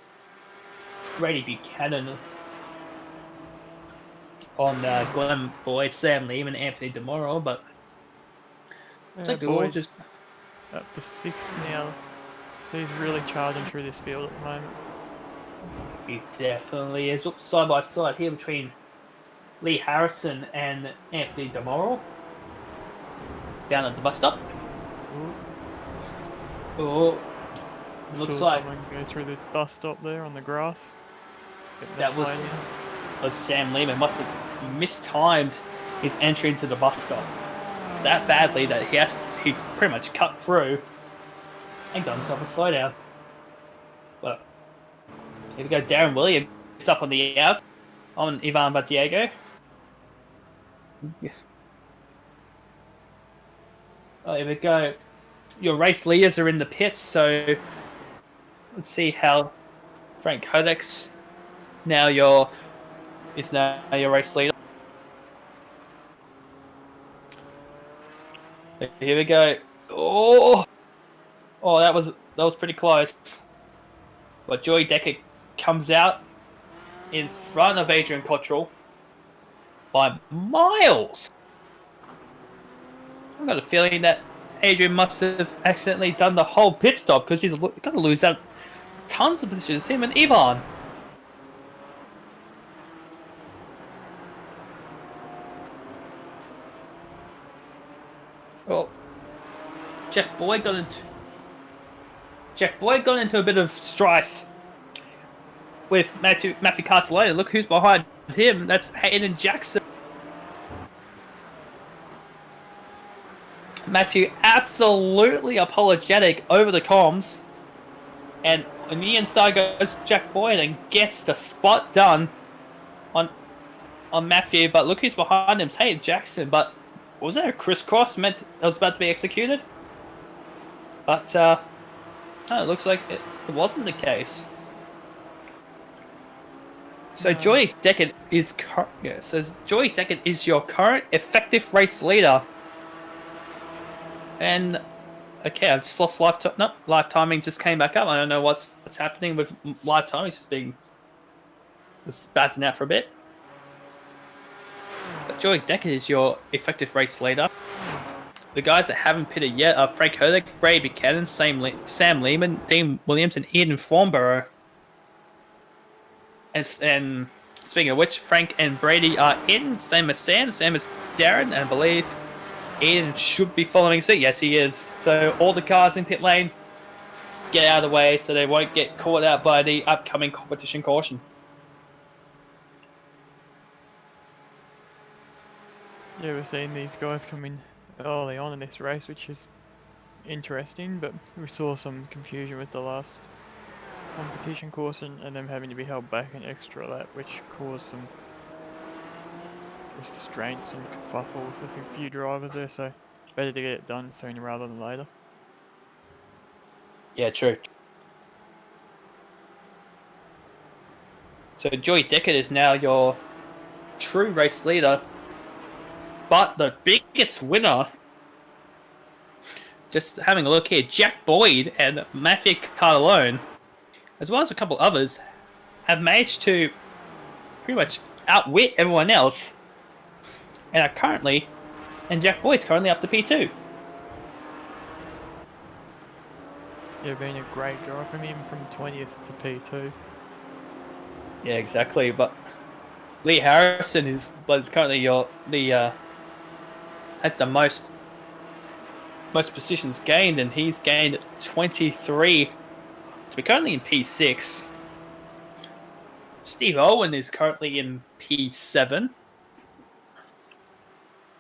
S1: Buchanan on Glenn Boyd, Sam Lehman, Anthony DeMoro, but
S2: Yeah,
S1: like all just
S2: up to 6 now. He's really charging through this field at the moment.
S1: He definitely is. Look side by side here between Lee Harrison and Anthony DeMoro down at the bus stop. Oh, looks like
S2: someone go through the bus stop there on the grass.
S1: that was Sam Lehman. Must have mistimed his entry into the bus stop that badly that he pretty much cut through and got himself a slowdown. But here we go, Darren Williams up on the out on Ivan Batiego. Oh, here we go. Your race leaders are in the pits, so let's see how Frank Hodek's now your race leader. Here we go. Oh, that was pretty close. But Joey Decker comes out in front of Adrian Cottrell by miles. I've got a feeling that Adrian must have accidentally done the whole pit stop, because he's going to lose out tons of positions. Him and Ivan. Well, Jack Boyd got into a bit of strife with Matthew Cartolone. Look who's behind him. That's Hayden Jackson. Matthew absolutely apologetic over the comms, and on the inside goes Jack Boyd and gets the spot done on Matthew. But look who's behind him. It's Hayden Jackson. But was there a crisscross meant that was about to be executed? But it looks like it wasn't the case. So Joey Deckard is your current effective race leader. And okay, I've just lost live timing just came back up. I don't know what's happening with live timing. It's just spazzing out for a bit. But Joey Deckard is your effective race leader. The guys that haven't pitted yet are Frank Hodek, Brady Buchanan, Sam Lehman, Dean Williams, and Eden Thornborough. And speaking of which, Frank and Brady are in. Same as Sam. Same as Darren, and I believe Eden should be following suit. Yes, he is. So all the cars in pit lane, get out of the way so they won't get caught out by the upcoming competition caution.
S2: Yeah, we're seeing these guys come in early on in this race, which is interesting, but we saw some confusion with the last competition course and them having to be held back an extra lap, which caused some restraints and kerfuffle with a few drivers there, so better to get it done sooner rather than later.
S1: Yeah, true. So Joey Deckard is now your true race leader, but the biggest winner, just having a look here, Jack Boyd and Matthew Cartolone, as well as a couple others, have managed to pretty much outwit everyone else, and Jack Boyd's currently up to P2.
S2: Yeah, been a great drive from him from 20th to P2.
S1: Yeah, exactly. But Lee Harrison is currently has the most positions gained, and he's gained 23 to be currently in P6. Steve Owen is currently in P7.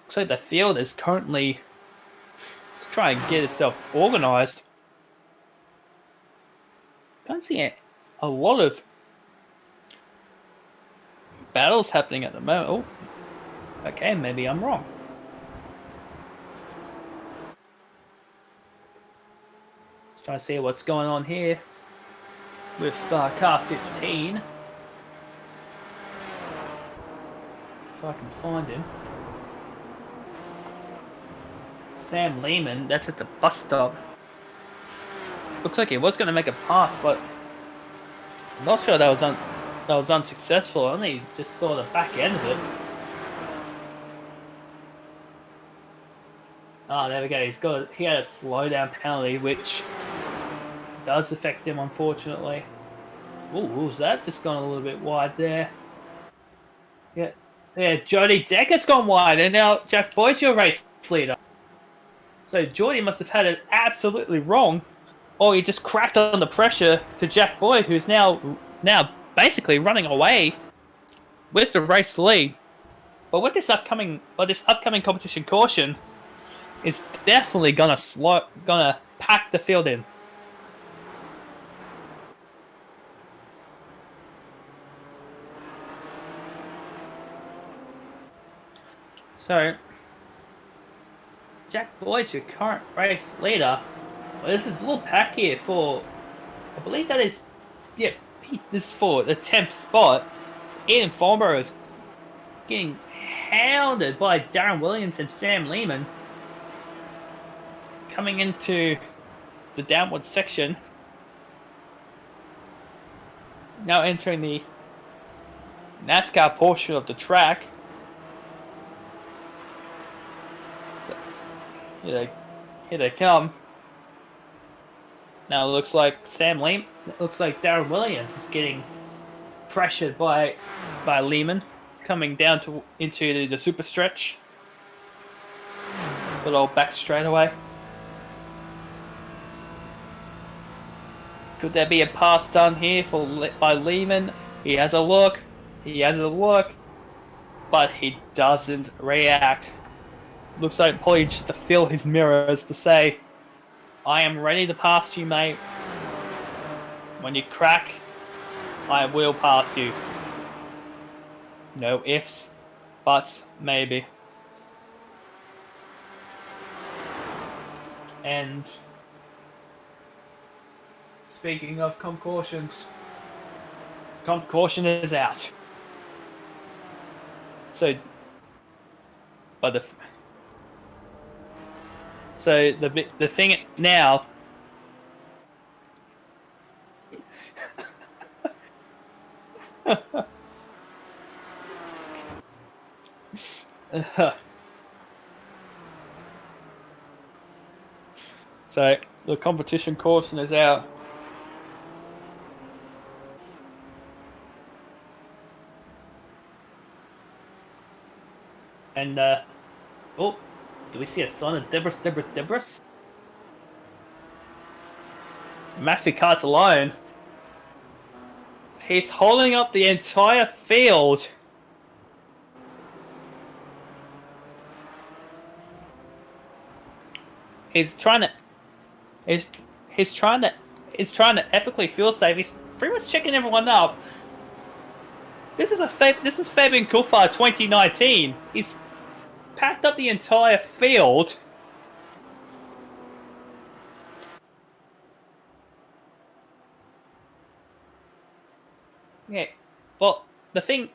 S1: Looks like the field is currently let's try and get itself organized. Can't see a lot of battles happening at the moment. Oh, okay, maybe I'm wrong. Trying to see what's going on here with car 15. If I can find him. Sam Lehman, that's at the bus stop. Looks like he was going to make a pass, but I'm not sure that was unsuccessful. I only just saw the back end of it. Oh, there we go. He had a slowdown penalty, which does affect him, unfortunately. Ooh, what was that? Just gone a little bit wide there. Yeah, Jody Decker's gone wide, and now Jack Boyd's your race leader. So Jordy must have had it absolutely wrong, or he just cracked on the pressure to Jack Boyd, who's now basically running away with the race lead. But with this upcoming competition caution, it's definitely gonna pack the field in. So Jack Boyd's your current race leader. Well, this is a little pack here for, I believe that is, yeah, this is for the 10th spot. Ian Farnborough is getting hounded by Darren Williams and Sam Lehman. Coming into the downward section. Now entering the NASCAR portion of the track. So, here they come. Now it looks like Darren Williams is getting pressured by Lehman, coming down into the super stretch. Good old back straightaway. Could there be a pass done here by Lehman? He has a look, but he doesn't react. Looks like probably just to fill his mirrors to say, I am ready to pass you, mate. When you crack, I will pass you. No ifs, buts, maybe. And speaking of comp cautions, comp caution is out. So, but the thing now. So the competition caution is out. And oh, do we see a sign of Debris? Matthew Cart's alone. He's holding up the entire field. He's trying to epically feel safe. He's pretty much checking everyone up. This is Fabian Coulthard 2019. He's packed up the entire field. Yeah, well, the thing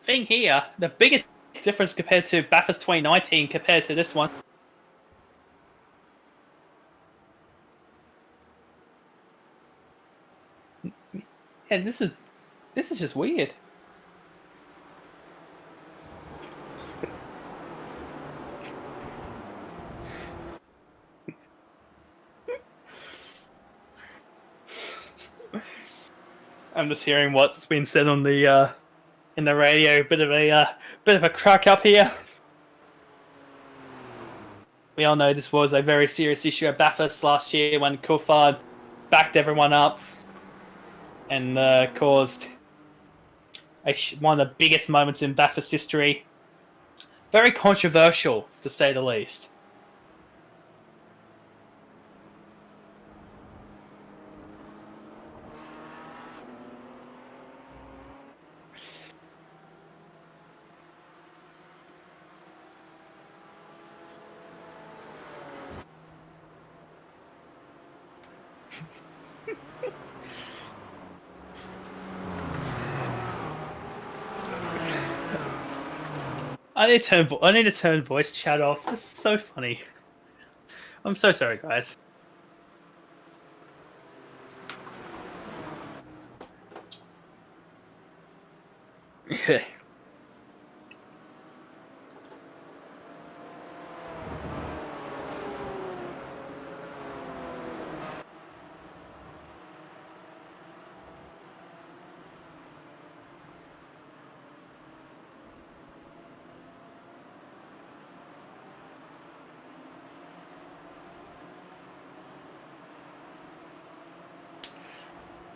S1: here, the biggest difference compared to Bathurst 2019 compared to this one. Yeah, this is just weird. I'm just hearing what's been said on the in the radio. Bit of a crack up here. We all know this was a very serious issue at Bathurst last year when Coulthard backed everyone up and caused one of the biggest moments in Bathurst history. Very controversial, to say the least. I need to turn voice chat off. This is so funny. I'm so sorry, guys. Okay.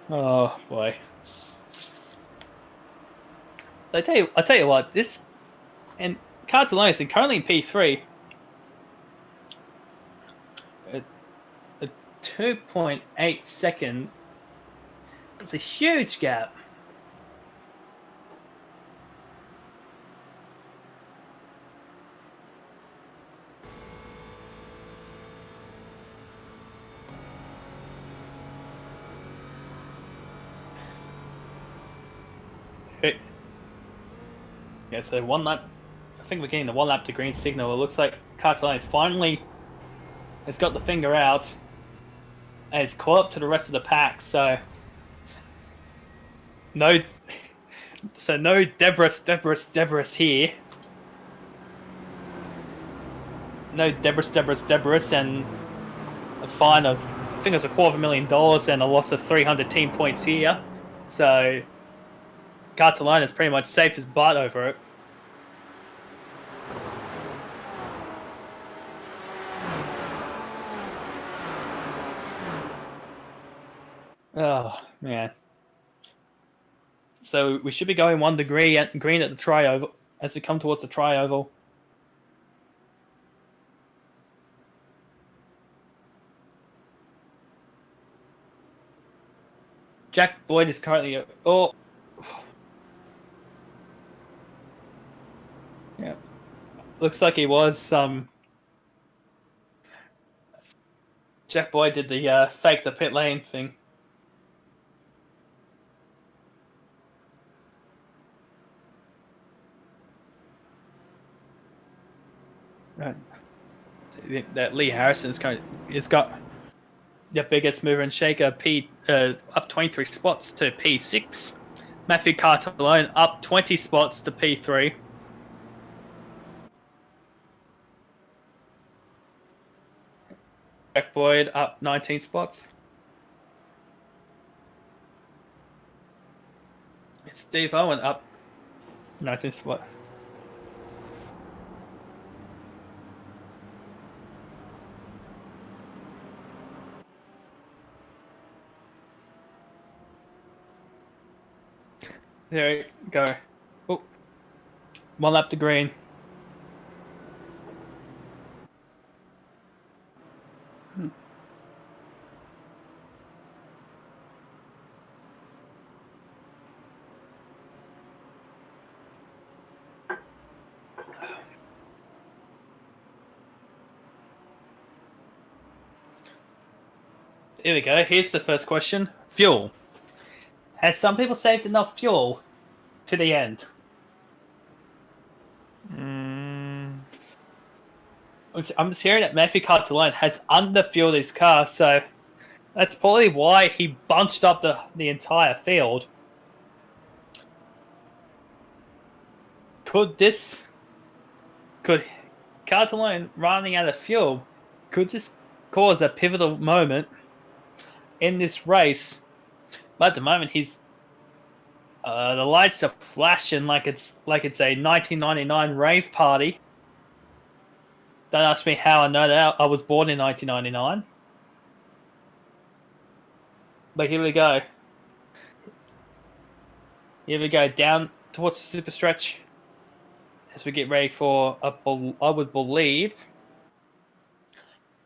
S1: Oh boy. So I tell you what, this and Cartellone is currently in P3. A 2.8 second. It's a huge gap. Yeah, so 1 lap. I think we're getting the 1 lap to green signal. It looks like Cartellone finally has got the finger out and it's caught up to the rest of the pack. So no Debris here. No Debris, and a fine of I think it was $250,000 and a loss of 300 team points here. So Cartellone has pretty much saved his butt over it. Oh man. So we should be going 1 degree at green at the tri-oval as we come towards the tri-oval. Jack Boyd is currently yeah. Looks like he was Jack Boyd did the fake the pit lane thing. Right. That Lee Harrison's has got the biggest mover and shaker, up 23 spots to P6. Matthew Cartellone up 20 spots to P3. Jack Boyd up 19 spots. Steve Owen up 19 spots. There we go. Oh. 1 lap to green. Here we go. Here's the first question. Fuel. Has some people saved enough fuel to the end? I'm just hearing that Matthew Cartellone has underfueled his car, so that's probably why he bunched up the entire field. Could Cartellone running out of fuel, could this cause a pivotal moment in this race? But at the moment, he's The lights are flashing like it's a 1999 rave party. Don't ask me how I know that. I was born in 1999. But here we go. Here we go, down towards the super stretch. As we get ready for, I would believe,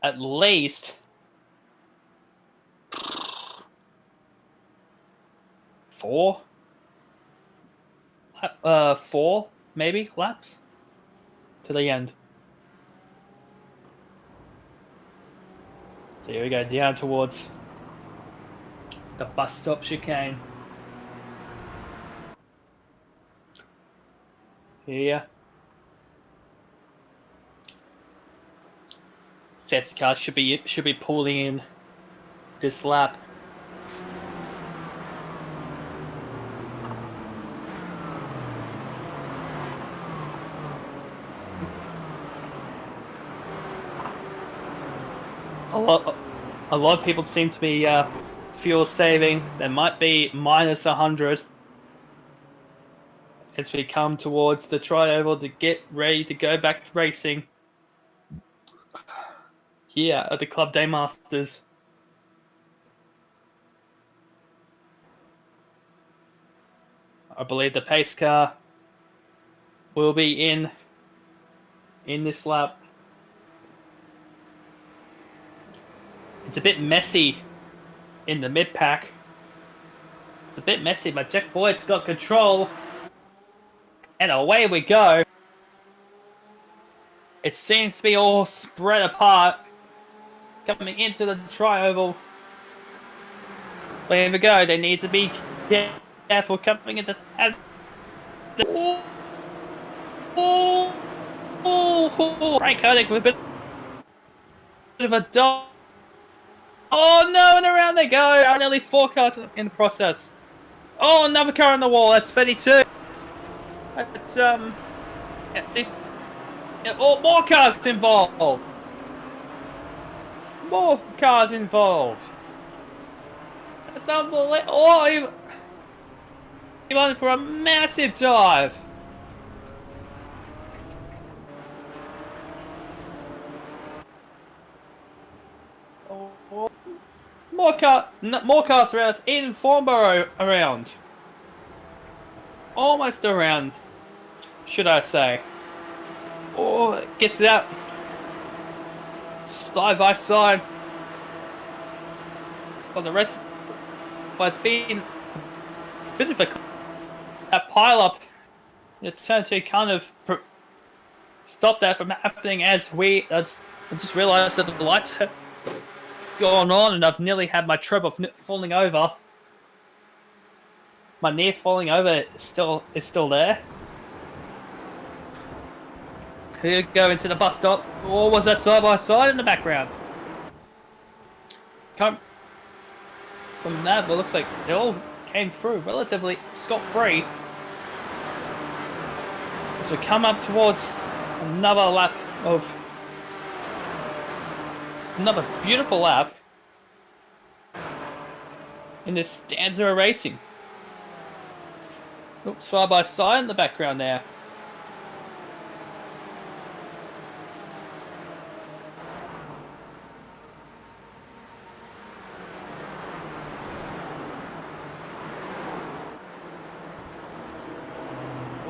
S1: at least 4 maybe laps to the end. So here we go, down towards the bus stop chicane. Here. Safety car should be pulling in this lap. A lot of people seem to be fuel saving. There might be minus 100 as we come towards the tri-oval to get ready to go back to racing here at the Club Day Masters. I believe the pace car will be in this lap. It's a bit messy in the mid-pack. It's a bit messy, but Jack Boyd's got control. And away we go. It seems to be all spread apart. Coming into the tri-oval. But here we go. They need to be careful coming into... Frank Koenig with a bit of a dog. Oh no, and around they go. Nearly 4 cars in the process. Oh, another car on the wall. That's 32. That's oh, more cars involved. More cars involved. That's unbelievable. Oh, he went for a massive dive. More cars around. In Thornborough around. Almost around, should I say. Oh, it gets it out. Side by side. Well, the rest... Well, it's been a bit of a pile-up. It's turned to kind of stop that from happening as I just realised that the lights have gone on and I've nearly had my trip of falling over. My near falling over is still there. Here we go into the bus stop. Or was that side by side in the background? Can't from that, but it looks like it all came through relatively scot-free. As we come up towards another lap of another beautiful lap in this stanza of racing. Oops, side by side in the background there.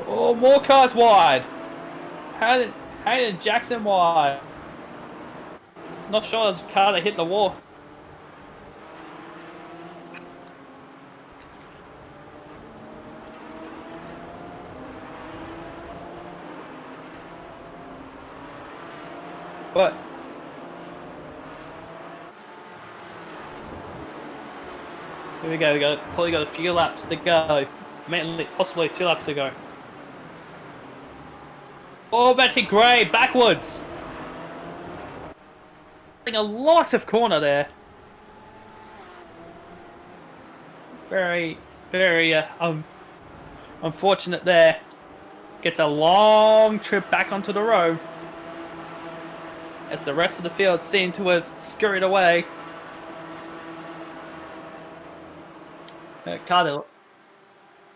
S1: Oh, more cars wide. Hayden Jackson wide. Not sure there's a car that hit the wall. But here we go. We probably got a few laps to go. Mainly, possibly 2 laps to go. Oh, Betty Gray backwards. A lot of corner there. Very, very unfortunate there. Gets a long trip back onto the road. As the rest of the field seem to have scurried away. Carter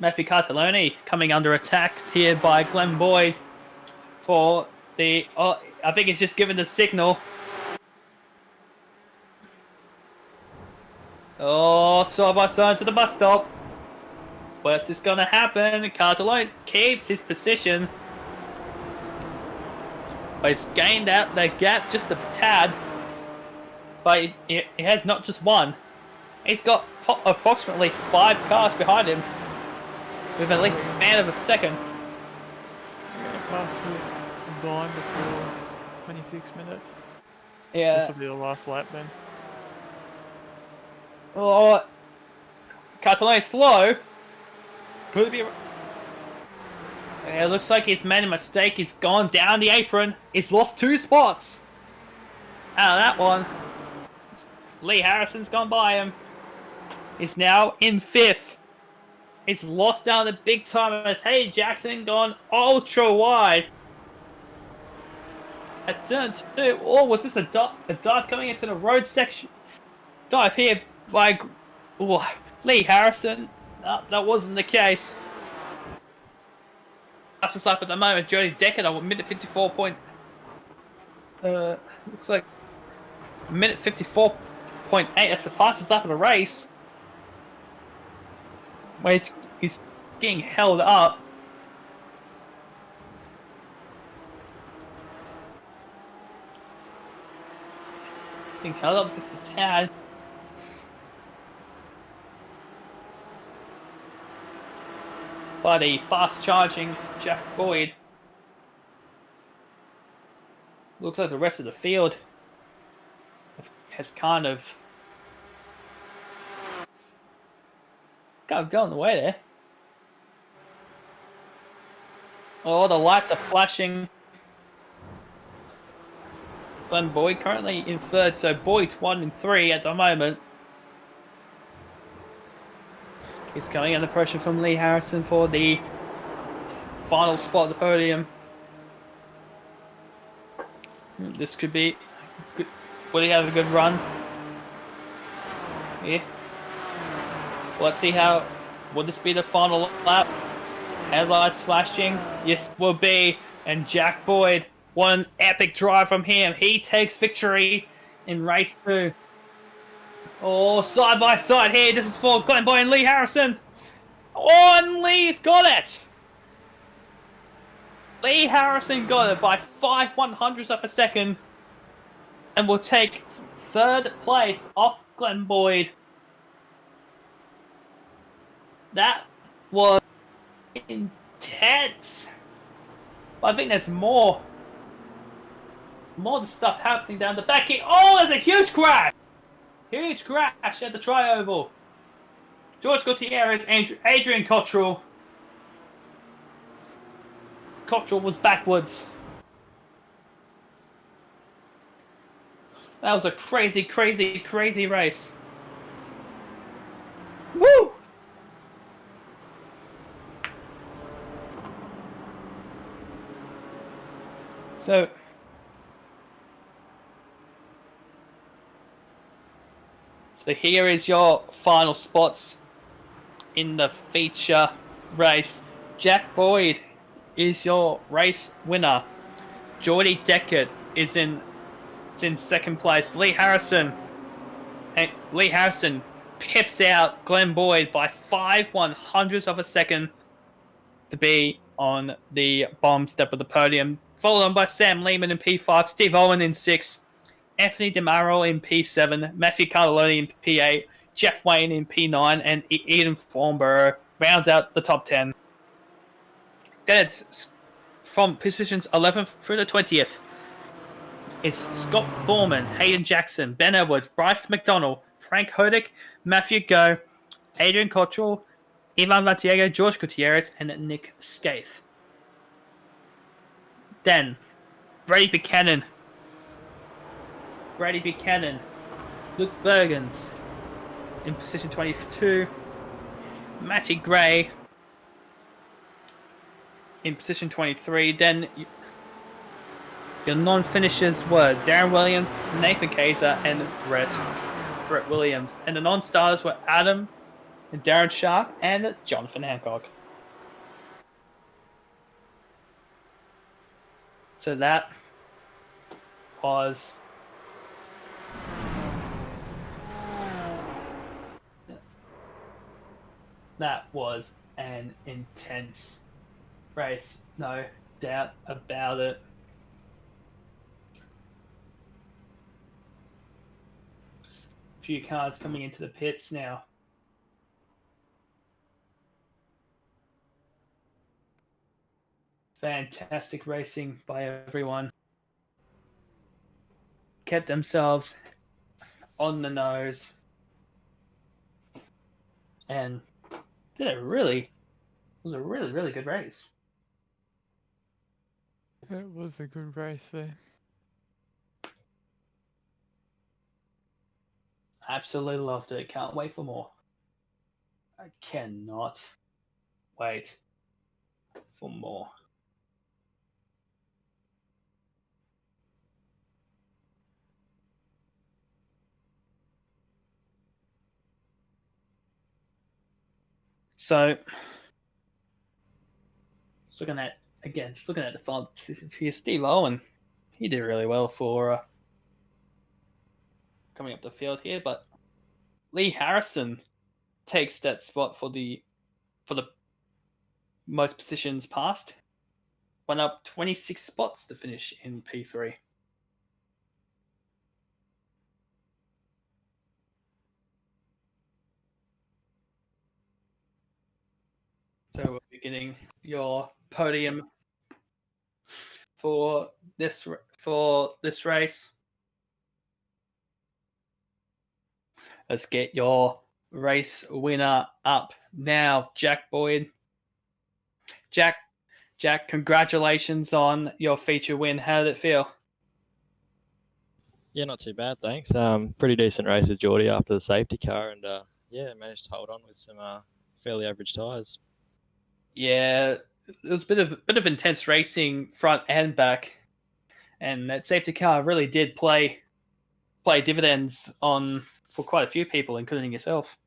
S1: Matthew Cartellone coming under attack here by Glenn Boyd for the... Oh, I think he's just given the signal. Oh, side by side to the bus stop. What's this gonna happen? Cartellone keeps his position. But he's gained out the gap just a tad. But he has not just one. He's got approximately 5 cars behind him. With at least a span of a second.
S2: We're gonna pass through combined before 26 minutes.
S1: Yeah.
S2: This will be the last lap then.
S1: Oh, Cartellone slow. Could it be? Yeah, it looks like he's made a mistake. He's gone down the apron. He's lost 2 spots. Out of that one, Lee Harrison's gone by him. He's now in 5th. He's lost down the big timers. Hey, Jackson gone ultra wide. At turn 2. Oh, was this a dive coming into the road section? Dive here by Lee Harrison. No, that wasn't the case. Fastest lap at the moment, Jody Decker, a minute 54 point. Looks like minute 54.8. That's the fastest lap of the race. Where he's getting held up. Being held up just a tad. By the fast charging Jack Boyd. Looks like the rest of the field has kind of gone the way there. Oh, the lights are flashing. Glenn Boyd currently in 3rd, so Boyd's 1 and 3 at the moment. He's coming under pressure from Lee Harrison for the final spot at the podium. This could be good. Will he have a good run? Yeah. Let's see how. Will this be the final lap? Headlights flashing. Yes, will be. And Jack Boyd, one epic drive from him. He takes victory in race 2. Oh, side by side here. This is for Glenn Boyd and Lee Harrison. Oh, and Lee's got it. Lee Harrison got it by 5/100ths of a second. And will take 3rd place off Glenn Boyd. That was intense. But I think there's more stuff happening down the back here. Oh, there's a huge crash. Huge crash at the tri-oval. George Gutierrez, Adrian Cottrell. Cottrell was backwards. That was a crazy, crazy, crazy race. Woo! So here is your final spots in the feature race. Jack Boyd is your race winner. Geordie Deckard is in 2nd place. Lee Harrison pips out Glenn Boyd by 5/100ths of a second to be on the bottom step of the podium. Followed on by Sam Lehman in P5, Steve Owen in 6, Anthony DeMaro in P7, Matthew Cartellone in P8, Jeff Wayne in P9, and Eden Thornborough rounds out the top 10. Then it's from positions 11th through the 20th. It's Scott Borman, Hayden Jackson, Ben Edwards, Bryce McDonald, Frank Hodick, Matthew Go, Adrian Cottrell, Ivan Santiago, George Gutierrez, and Nick Scaife. Then, Brady Buchanan, Luke Bergens in position 22, Matty Gray in position 23. Then your non-finishers were Darren Williams, Nathan Kaiser, and Brett Williams. And the non-starters were Adam Darren Sharp, and Jonathan Hancock. So that was an intense race, no doubt about it. Few cars coming into the pits now. Fantastic racing by everyone. Kept themselves on the nose and did a really good race.
S2: It was a good race there.
S1: Absolutely loved it. Can't wait for more. I cannot wait for more. So, looking at the font here, Steve Owen, he did really well for coming up the field here, but Lee Harrison takes that spot for the most positions passed. Went up 26 spots to finish in P3. So we'll be getting your podium for this race. Let's get your race winner up now, Jack Boyd. Jack, congratulations on your feature win. How did it feel?
S3: Yeah, not too bad, thanks. Pretty decent race with Geordie after the safety car, and managed to hold on with some fairly average tyres.
S1: Yeah, it was a bit of intense racing front and back, and that safety car really did play dividends for quite a few people, including yourself.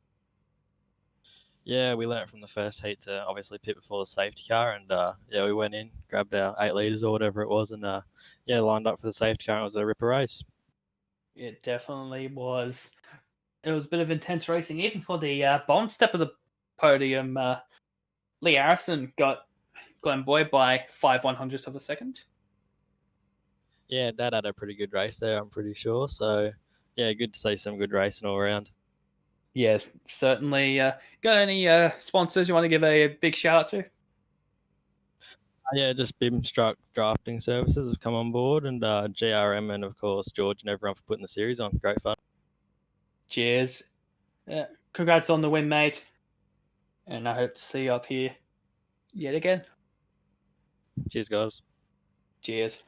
S3: Yeah, we learnt from the first heat to obviously pit before the safety car, and we went in, grabbed our 8 litres or whatever it was, and lined up for the safety car. And it was a ripper race.
S1: It definitely was. It was a bit of intense racing, even for the bottom step of the podium. Lee Harrison got Glenn Boyd by 5/100ths of a second.
S3: Yeah, Dad had a pretty good race there, I'm pretty sure. So, yeah, good to see some good racing all around.
S1: Yes, certainly. Got any sponsors you want to give a big shout out to?
S3: Yeah, just Bimstruck Drafting Services have come on board, and GRM, and of course George and everyone for putting the series on. Great fun.
S1: Cheers. Congrats on the win, mate. And I hope to see you up here yet again.
S3: Cheers, guys.
S1: Cheers.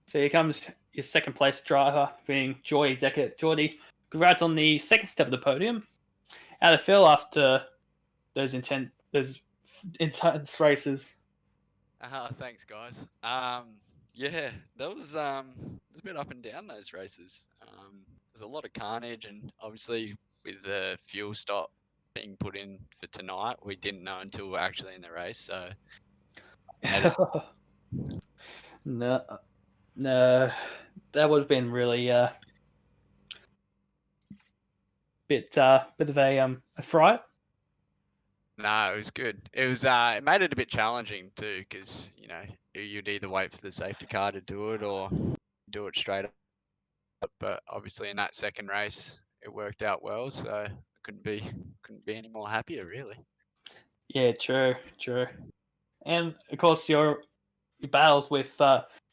S1: So here comes your second place driver, being Geordie Deckett. Geordie, congrats on the second step of the podium. How did it feel after those intense races?
S4: Thanks, guys. That was it was a bit up and down those races. There's a lot of carnage, and obviously with the fuel stop being put in for tonight, we didn't know until we were actually in the race. So
S1: No, that would have been really bit of a fright.
S4: no, it was good. It was it made it a bit challenging too, because you'd either wait for the safety car to do it or do it straight up. But obviously in that second race, it worked out well. So I couldn't be any more happier, really.
S1: Yeah, true. And of course your battles with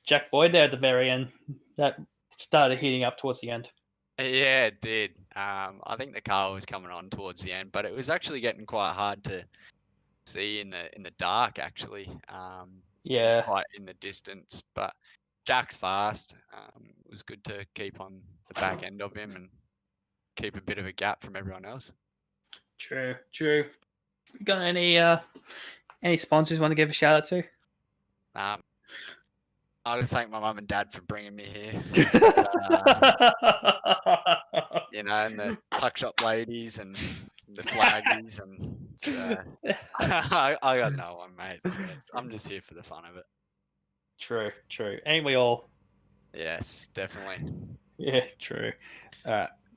S1: Jack Boyd there at the very end, that started heating up towards the end.
S4: Yeah, it did. I think the car was coming on towards the end, but it was actually getting quite hard to see in the dark. Actually,
S1: Yeah,
S4: quite in the distance. But Jack's fast. It was good to keep on the back end of him and keep a bit of a gap from everyone else.
S1: true. Got any sponsors you want to give a shout out to?
S4: I would thank my mum and dad for bringing me here. You know, and the tuck shop ladies and the flaggies, and I got no one, mate. So I'm just here for the fun of it.
S1: True. Ain't we all?
S4: Yes, definitely.
S1: Yeah, true.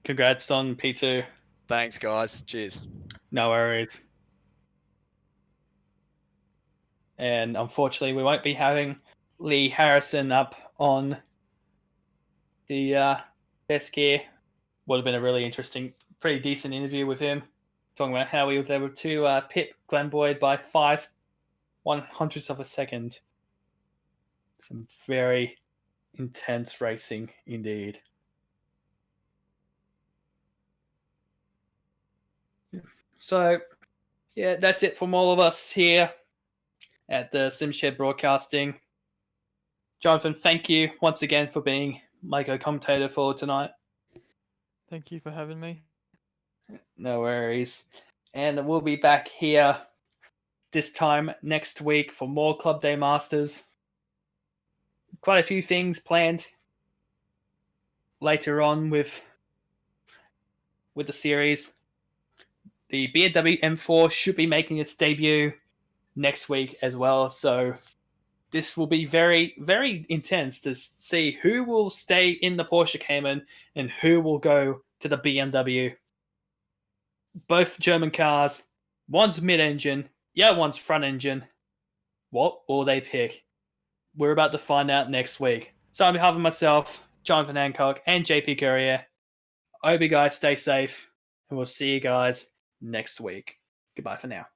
S1: Congrats on P2.
S4: Thanks, guys. Cheers.
S1: No worries. And unfortunately, we won't be having Lee Harrison up on the best gear. Would have been a really interesting, pretty decent interview with him, talking about how he was able to pit Glenn Boyd by 5/100ths of a second. Some very intense racing indeed. So, yeah, that's it from all of us here at the SimShed Broadcasting. Jonathan, thank you once again for being my co-commentator for tonight.
S2: Thank you for having me.
S1: No worries. And we'll be back here this time next week for more Club Day Masters. Quite a few things planned later on with the series. The BMW M4 should be making its debut next week as well, so this will be very, very intense to see who will stay in the Porsche Cayman and who will go to the BMW. Both German cars, one's mid-engine, the other one's front-engine. What will they pick? We're about to find out next week. So on behalf of myself, Jonathan Hancock, and JP Courier, I hope you guys stay safe, and we'll see you guys next week. Goodbye for now.